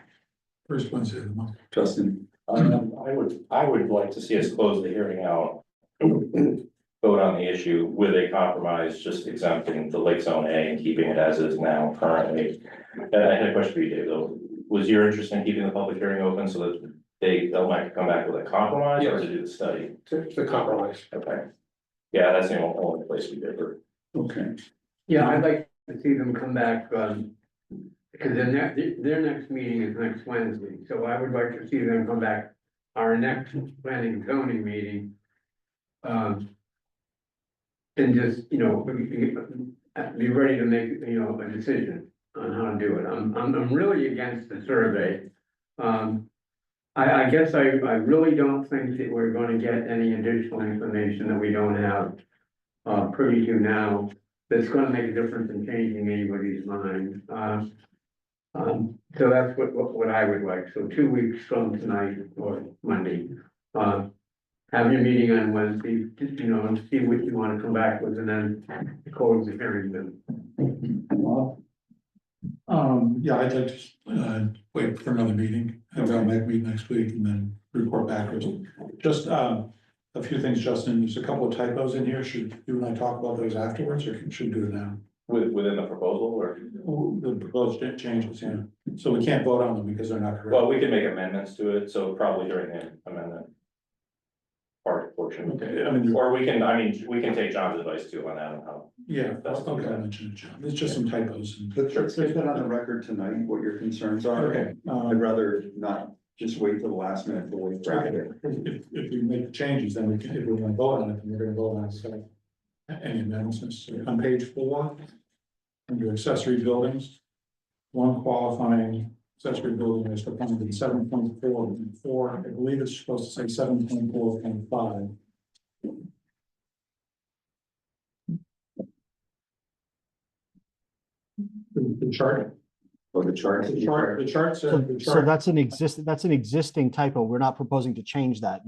First Wednesday of the month. Justin. I would like to see us close the hearing out. Vote on the issue with a compromise, just exempting the Lake Zone A and keeping it as is now currently. And I had a question for you, Dave, though. Was your interest in keeping the public hearing open so that they'll might come back with a compromise or to do the study? To compromise. Okay. Yeah, that's the only place we differ. Okay. Yeah, I'd like to see them come back, because their next meeting is next Wednesday, so I would like to see them come back, our next planning and zoning meeting. And just, be ready to make, a decision on how to do it. I'm really against the survey. I guess I really don't think that we're gonna get any additional information that we don't have privy to now, that's gonna make a difference in changing anybody's mind. So that's what I would like. So 2 weeks from tonight or Monday, have your meeting on Wednesday, just, and see what you wanna come back with, and then close the hearing then. Yeah, I'd like to wait for another meeting, have our meet next week and then report backwards. Just a few things, Justin, there's a couple of typos in here. Should you and I talk about those afterwards, or should we do it now? With within the proposal or? The proposed changes, yeah. So we can't vote on them because they're not correct. Well, we can make amendments to it, so probably during the amendment. Portion. Okay, I mean, Or we can take John's advice too on that and how. yeah, okay, I mentioned it, John. It's just some typos. Let's get that on the record tonight, what your concerns are. Okay, I'd rather not just wait till the last minute to wait for it. if we make changes, then we can, if we're gonna vote on it, then we're gonna vote on it. So, any amendments on page 4, under accessory buildings, one qualifying accessory building is proposed in 7.4, I believe it's supposed to say 7.4.5. The chart. Or the chart. The chart says. the So chart- that's an existing typo. We're not proposing to change that.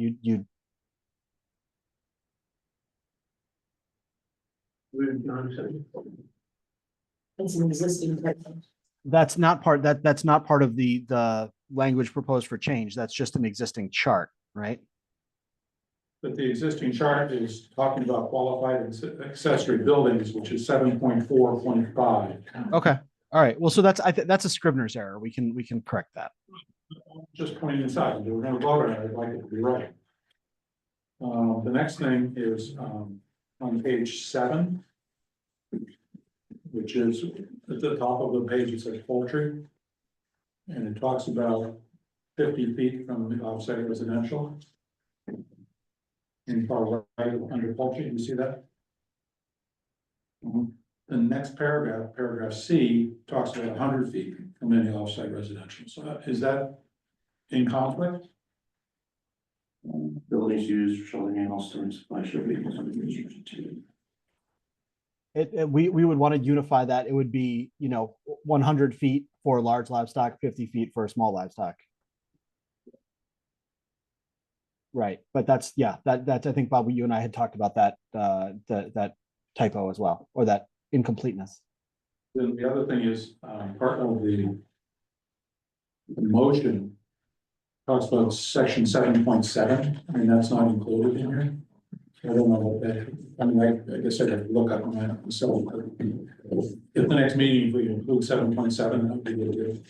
It's an existing type. That's not part of the language proposed for change. That's just an existing chart, right? But the existing chart is talking about qualified accessory buildings, which is 7.4.5. Okay, all right. Well, so that's a Scrivener's error. We can correct that. Just pointing this out, if we're gonna vote on it, I'd like it to be right. The next thing is, on page 7. Which is at the top of the page, it says poultry. And it talks about 50 feet from the offsite residential. In far right under poultry, you see that? The next paragraph, paragraph C, talks about 100 feet from any offsite residential. So is that in conflict? Buildings used for sheltering animals, storage supply should be. We would want to unify that. It would be, 100 feet for large livestock, 50 feet for small livestock. Right, but that's, I think, Bob, you and I had talked about that, that typo as well, or that incompleteness. Then the other thing is, part of the motion talks about section 7.7. I mean, that's not included in here. I don't know what that, I guess I'd have to look up on that. So if the next meeting, if we include 7.7, that would be good.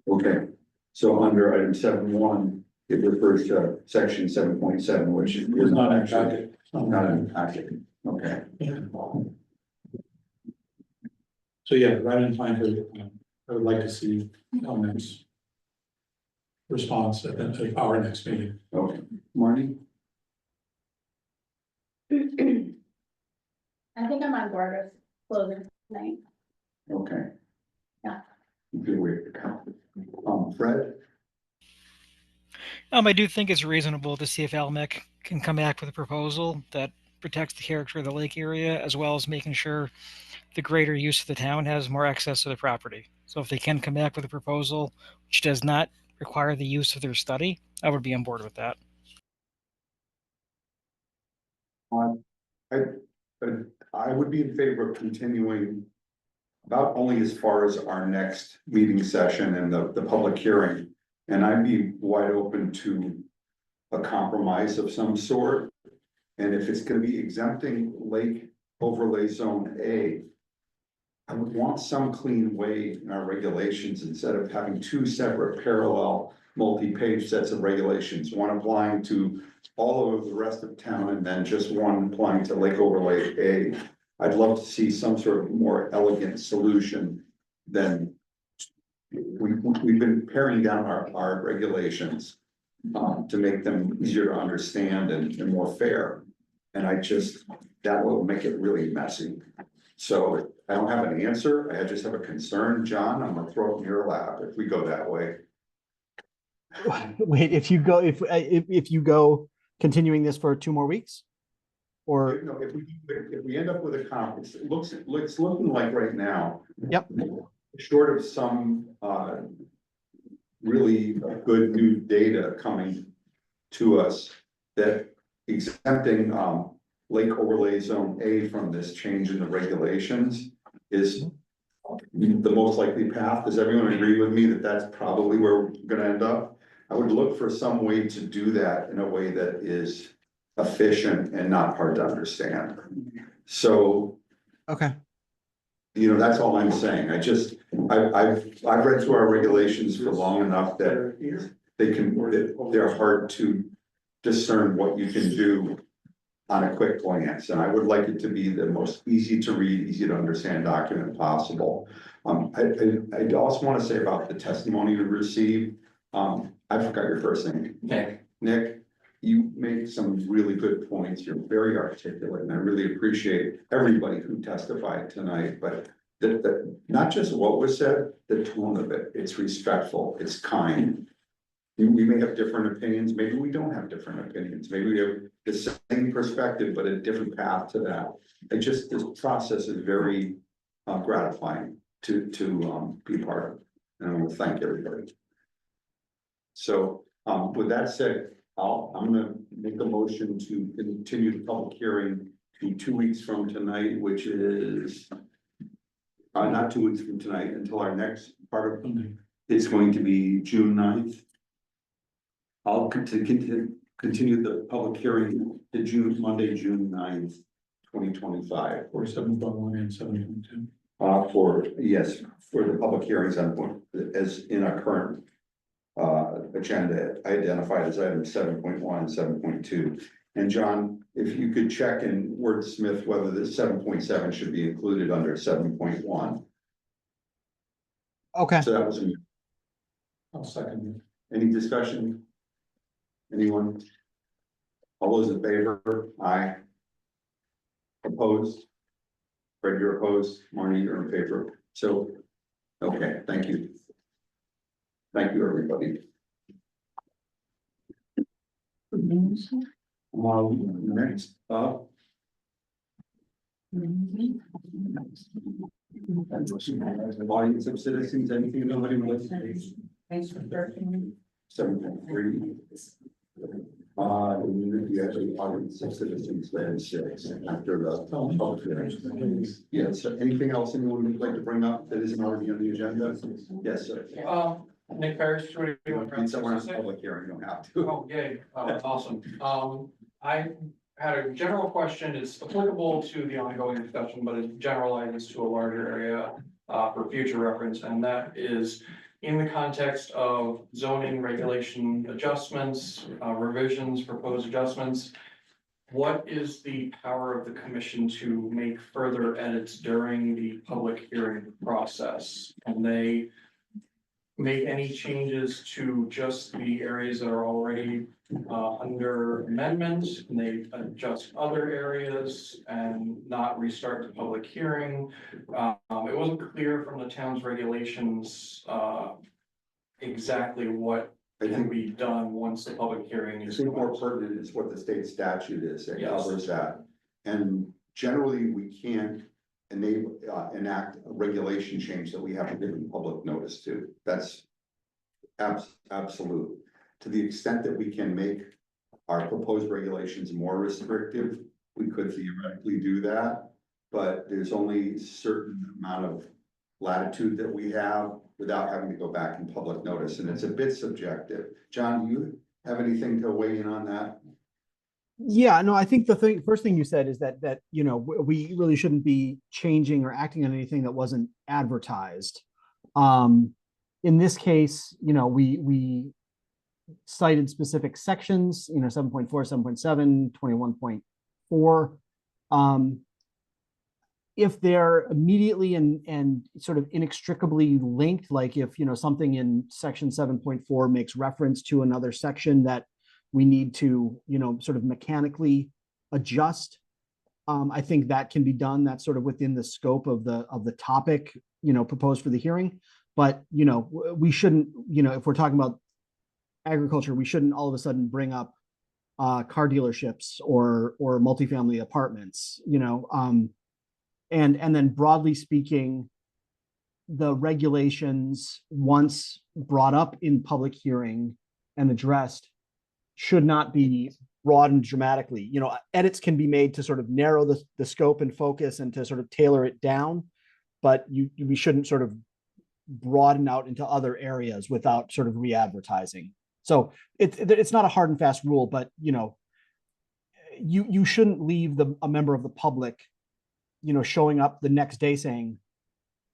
Okay, so under item 7.1, it refers to section 7.7, which is It's not in the actually packet. not in the packet. Okay. So yeah, right in time to, I would like to see comments response at our next meeting. Okay, Marnie? I think I'm on board with closing tonight. Okay. Yeah. Good way to come. Fred? I do think it's reasonable to see if Almec can come back with a proposal that protects the character of the lake area, as well as making sure the greater use of the town has more access to the property. So if they can come back with a proposal which does not require the use of their study, I would be on board with that. I would be in favor of continuing about only as far as our next meeting session and the public hearing. And I'd be wide open to a compromise of some sort. And if it's gonna be exempting Lake Overlay Zone A, I would want some clean way in our regulations instead of having two separate parallel multi-page sets of regulations, one applying to all of the rest of town and then just one applying to Lake Overlay A. I'd love to see some sort of more elegant solution than we've been paring down our regulations to make them easier to understand and more fair. And that will make it really messy. So I don't have an answer. I just have a concern. John, I'm gonna throw it in your lap if we go that way. Wait, if you go continuing this for 2 more weeks? Or, No, if we end up with a conference, it's looking like right now. Yep. Short of some really good new data coming to us that exempting Lake Overlay Zone A from this change in the regulations is the most likely path. Does everyone agree with me that that's probably where we're gonna end up? I would look for some way to do that in a way that is efficient and not hard to understand. So okay, You know, that's all I'm saying. I've read through our regulations for long enough that they're hard to discern what you can do on a quick glance, and I would like it to be the most easy to read, easy to understand document possible. I also want to say about the testimony we received, I forgot your first name. Nick, you made some really good points. You're very articulate, and I really appreciate everybody who testified tonight, but not just what was said, the tone of it, it's respectful, it's kind. We may have different opinions, maybe we don't have different opinions, maybe we have the same perspective, but a different path to that. This process is very gratifying to be part of, and I want to thank everybody. So, with that said, I'm gonna make a motion to continue the public hearing to 2 weeks from tonight, which is not 2 weeks from tonight, until our next part of, it's going to be June 9th. I'll continue the public hearing to Monday, June 9th, 2025. For 7.1 and 7.2. For the public hearings on, as in our current agenda, identified as items 7.1 and 7.2. And John, if you could check and wordsmith whether the 7.7 should be included under 7.1. Okay. So that was, I'll second any discussion? Anyone? All those in favor? Aye. Opposed? Fred, you're opposed. Marnie, you're in favor. So, okay, thank you. Thank you, everybody. Next up. Audience of citizens, anything nobody wants to say? 7.3. You have the audience of citizens then 6 after the public hearing. Yes, so anything else anyone would like to bring up that isn't already on the agenda? Yes, sir. Nick Parrish, Need somewhere in public hearing, you don't have to. Oh, yay, awesome. I had a general question, it's applicable to the ongoing discussion, but it generalizes to a larger area for future reference, and that is in the context of zoning regulation adjustments, revisions, proposed adjustments. What is the power of the commission to make further edits during the public hearing process? Can they make any changes to just the areas that are already under amendment? Can they adjust other areas and not restart the public hearing? It wasn't clear from the town's regulations exactly what can be done once the public hearing I is. think more pertinent is what the state statute is that Yes. covers that. And generally, we can't enact a regulation change that we have to give public notice to. That's absolute. To the extent that we can make our proposed regulations more restrictive, we could theoretically do that. But there's only a certain amount of latitude that we have without having to go back in public notice, and it's a bit subjective. John, do you have anything to weigh in on that? Yeah, no, I think the first thing you said is that we really shouldn't be changing or acting on anything that wasn't advertised. In this case, we cited specific sections, 7.4, 7.7, 21.4. If they're immediately and sort of inextricably linked, like if something in section 7.4 makes reference to another section that we need to sort of mechanically adjust, I think that can be done. That's sort of within the scope of the topic proposed for the hearing. But we shouldn't, if we're talking about agriculture, we shouldn't all of a sudden bring up car dealerships or multifamily apartments, and then broadly speaking, the regulations, once brought up in public hearing and addressed, should not be broadened dramatically. Edits can be made to sort of narrow the scope and focus and to sort of tailor it down, but we shouldn't sort of broaden out into other areas without sort of re-advertising. So it's not a hard and fast rule, but you shouldn't leave a member of the public showing up the next day saying,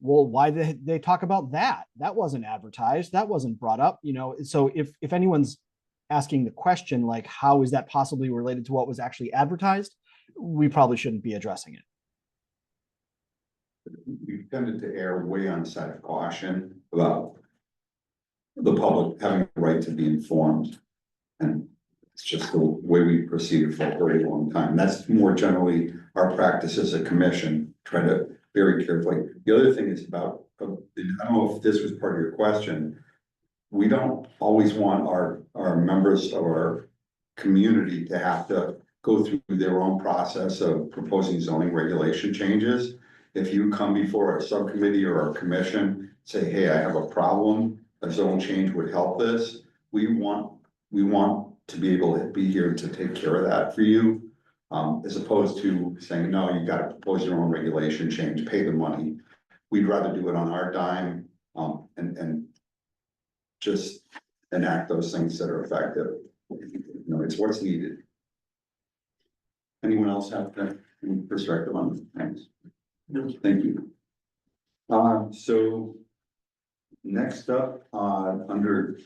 well, why did they talk about that? That wasn't advertised. That wasn't brought up, you know? So if anyone's asking the question, like, how is that possibly related to what was actually advertised? We probably shouldn't be addressing it. We tended to err way on the side of caution about the public having the right to be informed. And it's just the way we proceeded for a very long time. That's more generally our practice as a commission, try to very carefully. The other thing is about, I don't know if this was part of your question. We don't always want our members of our community to have to go through their own process of proposing zoning regulation changes. If you come before a subcommittee or a commission, say, hey, I have a problem, a zone change would help this. We want to be able to be here to take care of that for you. As opposed to saying, no, you gotta propose your own regulation change, pay the money. We'd rather do it on our dime, and just enact those things that are effective. You know, it's what's needed. Anyone else have any perspective on things? No. Thank you. So next up, under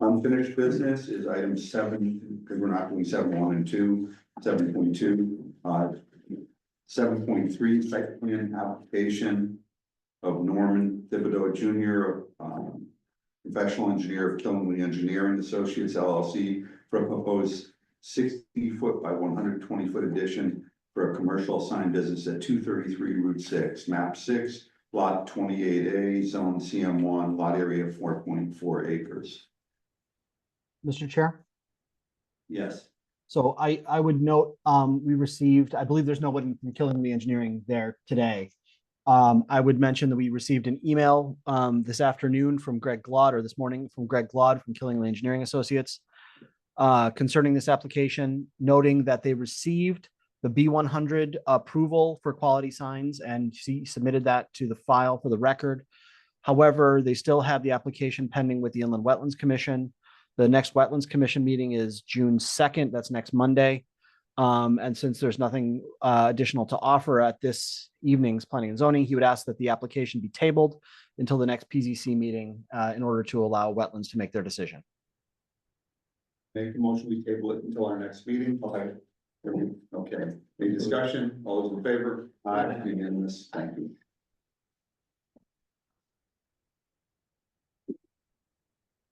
unfinished business is item 7, because we're not doing 7.1 and 2, 7.2, 7.3 site plan application of Norman Thibodeau Jr., professional engineer of Killenly Engineering Associates LLC, for a proposed 60-foot by 120-foot addition for a commercial sign business at 233 Route 6, map 6, lot 28A, zone CM1, lot area 4.4 acres. Mr. Chair? Yes. So I would note, we received, I believe there's nobody from Killenly Engineering there today. I would mention that we received an email this afternoon from Greg Glod, or this morning from Greg Glod from Killenly Engineering Associates, concerning this application, noting that they received the B100 approval for quality signs and submitted that to the file for the record. However, they still have the application pending with the Inland Wetlands Commission. The next Wetlands Commission meeting is June 2nd. That's next Monday. And since there's nothing additional to offer at this evening's planning and zoning, he would ask that the application be tabled until the next PZC meeting in order to allow wetlands to make their decision. Make the motion, we table it until our next meeting. Okay. Okay. Any discussion? All those in favor? Aye. Unanimous. Thank you.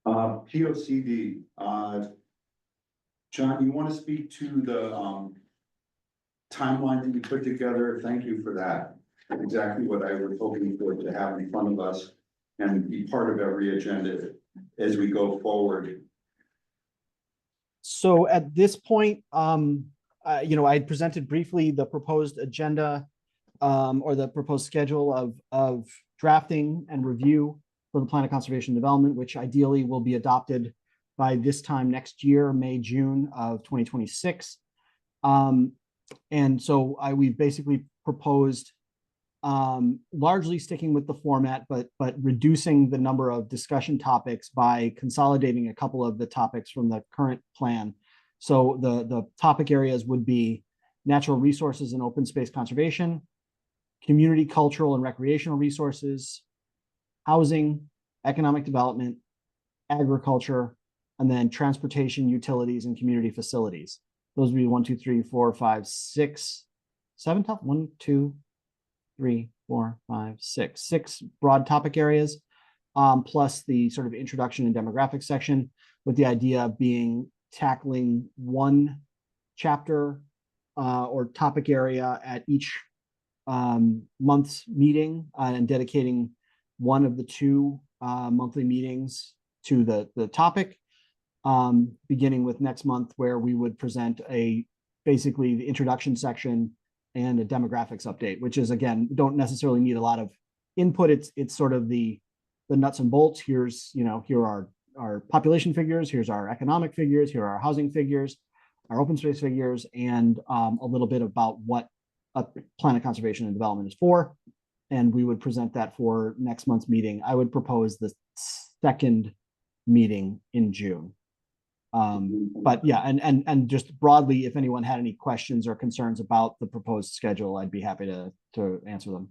POCD, John, you want to speak to the timeline that you put together? Thank you for that. That's exactly what I was hoping for, to have in front of us and be part of every agenda as we go forward. So at this point, I presented briefly the proposed agenda or the proposed schedule of drafting and review for the Plan of Conservation and Development, which ideally will be adopted by this time next year, May, June of 2026. And so we've basically proposed largely sticking with the format, but reducing the number of discussion topics by consolidating a couple of the topics from the current plan. So the topic areas would be natural resources and open space conservation, community, cultural, and recreational resources, housing, economic development, agriculture, and then transportation, utilities, and community facilities. Those would be 1, 2, 3, 4, 5, 6, 7 top. 1, 2, 3, 4, 5, 6. 6 broad topic areas, plus the sort of introduction and demographics section, with the idea being tackling one chapter or topic area at each month's meeting and dedicating one of the 2 monthly meetings to the topic, beginning with next month, where we would present basically the introduction section and a demographics update, which is, again, don't necessarily need a lot of input. It's sort of the nuts and bolts. Here are our population figures, here's our economic figures, here are our housing figures, our open space figures, and a little bit about what a plan of conservation and development is for. And we would present that for next month's meeting. I would propose the 2nd meeting in June. But yeah, and just broadly, if anyone had any questions or concerns about the proposed schedule, I'd be happy to answer them.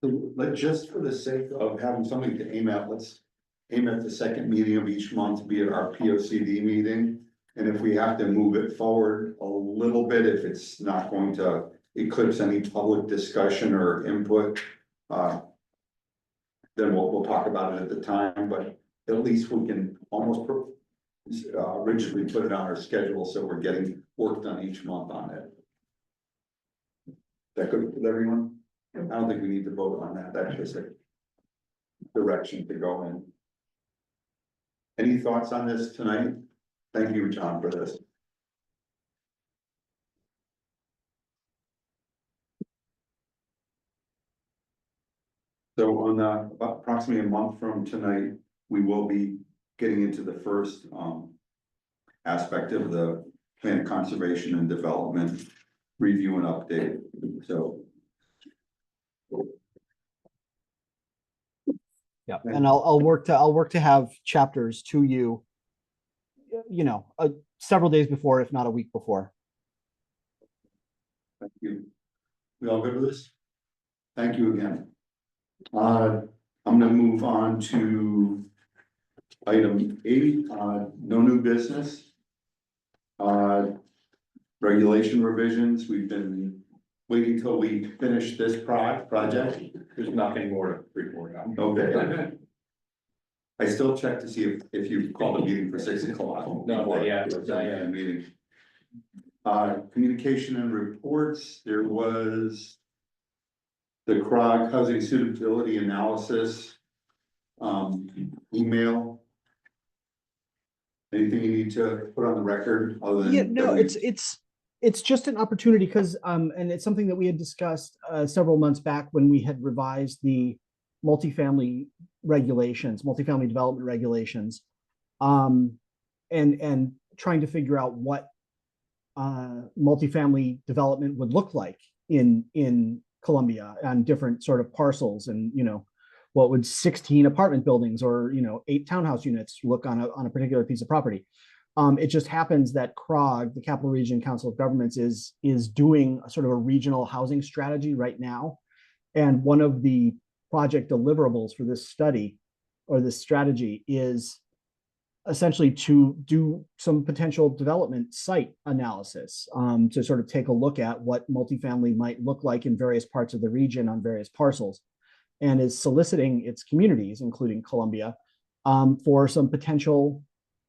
So just for the sake of having something to aim at, let's aim at the second meeting of each month, be it our POCD meeting. And if we have to move it forward a little bit, if it's not going to eclipse any public discussion or input, then we'll talk about it at the time, but at least we can almost rigidly put it on our schedule, so we're getting work done each month on it. Is that good with everyone? I don't think we need to vote on that, that's just a direction to go in. Any thoughts on this tonight? Thank you, John, for this. So on approximately a month from tonight, we will be getting into the first aspect of the plan of conservation and development review and update, so. Yeah, and I'll work to have chapters to you, several days before, if not a week before. Thank you. We all good with this? Thank you again. I'm gonna move on to item 8, no new business. Regulation revisions, we've been waiting till we finish this project. There's nothing more to report on. Okay. I still check to see if you called a meeting for 6 o'clock. No, not yet. Meeting. Communication and reports, there was the CROG housing suitability analysis email. Anything you need to put on the record other than? Yeah, no, it's just an opportunity because, and it's something that we had discussed several months back when we had revised the multifamily development regulations, and trying to figure out what multifamily development would look like in Columbia on different sort of parcels, and what would 16 apartment buildings or 8 townhouse units look on a particular piece of property. It just happens that CROG, the Capital Region Council of Governments, is doing a sort of a regional housing strategy right now. And one of the project deliverables for this study or this strategy is essentially to do some potential development site analysis, to sort of take a look at what multifamily might look like in various parts of the region on various parcels, and is soliciting its communities, including Columbia, for some potential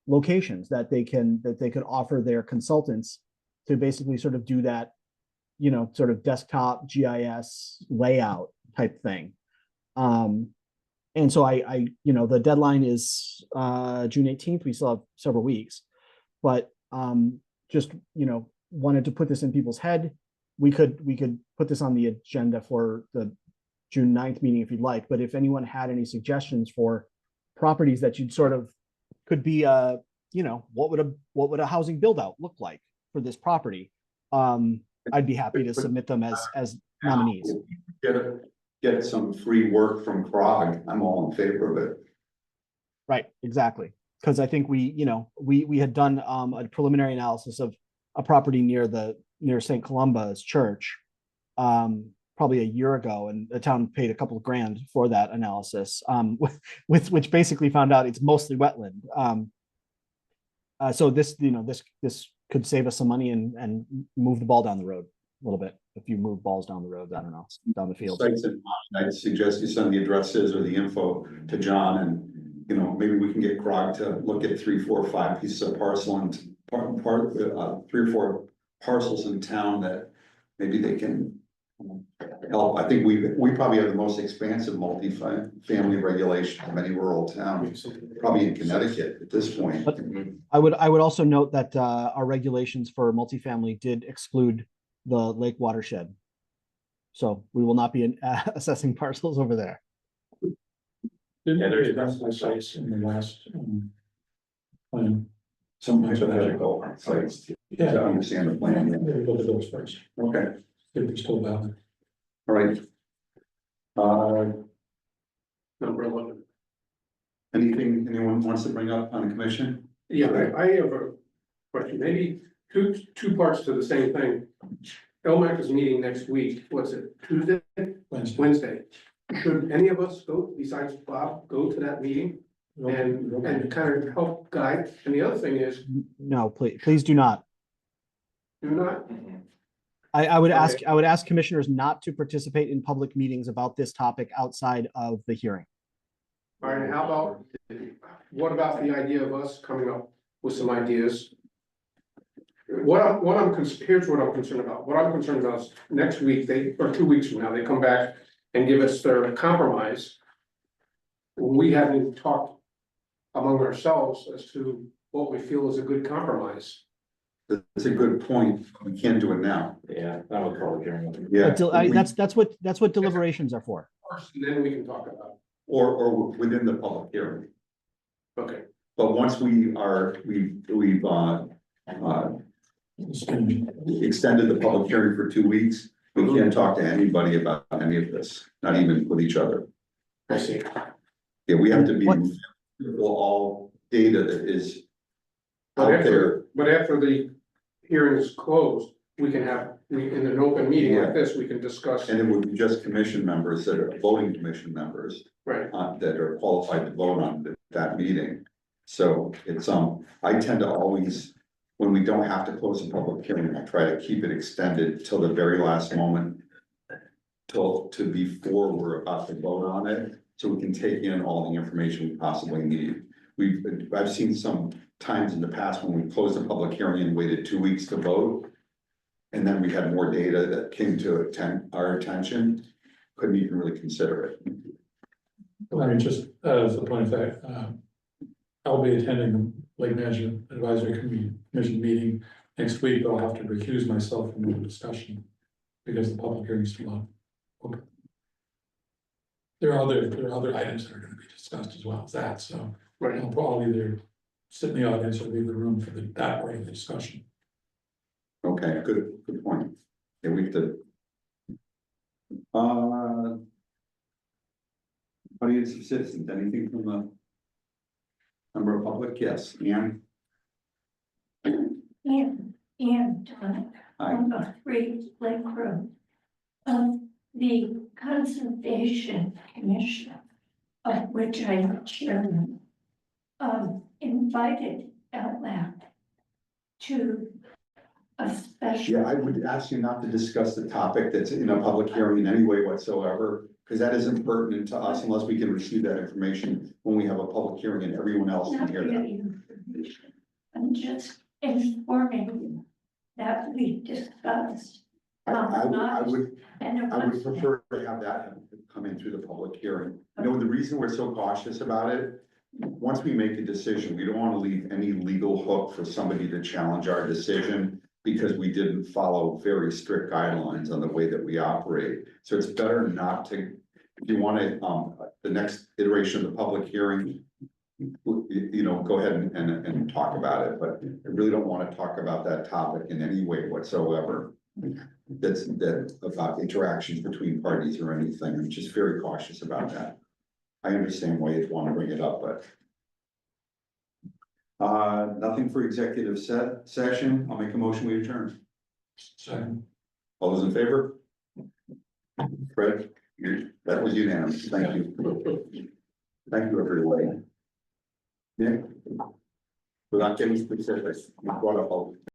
locations that they could offer their consultants to basically sort of do that, sort of desktop GIS layout type thing. And so I the deadline is June 18th. We still have several weeks, but just wanted to put this in people's head. We could put this on the agenda for the June 9th meeting if you'd like, but if anyone had any suggestions for properties that you'd sort of could be what would a housing build out look like for this property, I'd be happy to submit them as nominees. Get some free work from CROG, I'm all in favor of it. Right, exactly, because I think we had done a preliminary analysis of a property near St. Columba's Church probably a year ago, and the town paid a couple of grand for that analysis, which basically found out it's mostly wetland. So this could save us some money and move the ball down the road a little bit. If you move balls down the road, I don't know, down the field. Sites in mind, I'd suggest you send the addresses or the info to John, and maybe we can get CROG to look at 3, 4, 5 pieces of parcel and 3 or 4 parcels in town that maybe they can help. I think we probably have the most expansive multi-family regulation of any rural town, probably in Connecticut at this point. But I would also note that our regulations for multifamily did exclude the lake watershed, so we will not be assessing parcels over there. Didn't there's we address the sites in the last plan? Some hypothetical sites Yeah. to understand the plan. Maybe look at those first. Okay, If we still valid. all right. Number 11. Anything anyone wants to bring up on the commission? Yeah, I have a question, maybe two parts to the same thing. LMAC is meeting next week, what's it, Tuesday? Wednesday. Wednesday. should any of us go, besides Bob, go to that meeting and kind of help guide? And the other thing is, No, please do not. do not, I would ask, Okay. I would ask commissioners not to participate in public meetings about this topic outside of the hearing. all right, how about, what about the idea of us coming up with some ideas? Here's what I'm concerned about. What I'm concerned about is next week, or 2 weeks from now, they come back and give us their compromise. We haven't talked among ourselves as to what we feel is a good compromise. That's a good point. We can't do it now. Yeah, that would probably hearing. Yeah. That's what deliberations are for. First, and then we can talk about Or within the public hearing. it. Okay, But once we've extended the public hearing for 2 weeks, we can't talk to anybody about any of this, not even with each other. I see. Yeah, we have to be, What- all data that is But out there. after the hearing is closed, we can have, in an open meeting like this, we can discuss. And it would be just commission members that are voting commission members, Right, that are qualified to vote on that meeting. So it's, I tend to always, when we don't have to close a public hearing, I try to keep it extended till the very last moment. To before we're about to vote on it, so we can take in all the information we possibly need. I've seen some times in the past when we closed the public hearing and waited 2 weeks to vote. And then we had more data that came to our attention, couldn't even really consider it. I mean, just as a point of fact, I'll be attending the Lake Management Advisory Commission meeting next week, but I'll have to recuse myself from the discussion because the public hearing is still on. open. There are other items that are gonna be discussed as well as that, so right. I'll probably either sit in the audience or leave the room for that part of the discussion. Okay, good point. Yeah, we could. Audience of citizens, anything from the member of public? Yes, Ann? And, Hi. on 3 Lake Road. The Conservation Commission, of which I am chairman, invited LMAC to a special. Yeah, I would ask you not to discuss the topic that's in a public hearing in any way whatsoever, because that isn't pertinent to us unless we can receive that information when we have a public hearing and everyone else can Not hear that. really information. I'm just informing you that we discussed. I would And it I would was- prefer to have that come in through the public hearing. You know, the reason we're so cautious about it, once we make a decision, we don't want to leave any legal hook for somebody to challenge our decision because we didn't follow very strict guidelines on the way that we operate. So it's better not to, if you want to, the next iteration of the public hearing, you know, go ahead and talk about it, but I really don't want to talk about that topic in any way whatsoever. That's about interactions between parties or anything. I'm just very cautious about that. I understand why you'd want to bring it up, but. Nothing for executive session. I'll make a motion, we adjourn. Second. All those in favor? Fred, that was unanimous. Thank you. Thank you, everybody. Nick? Without getting specific, you brought up all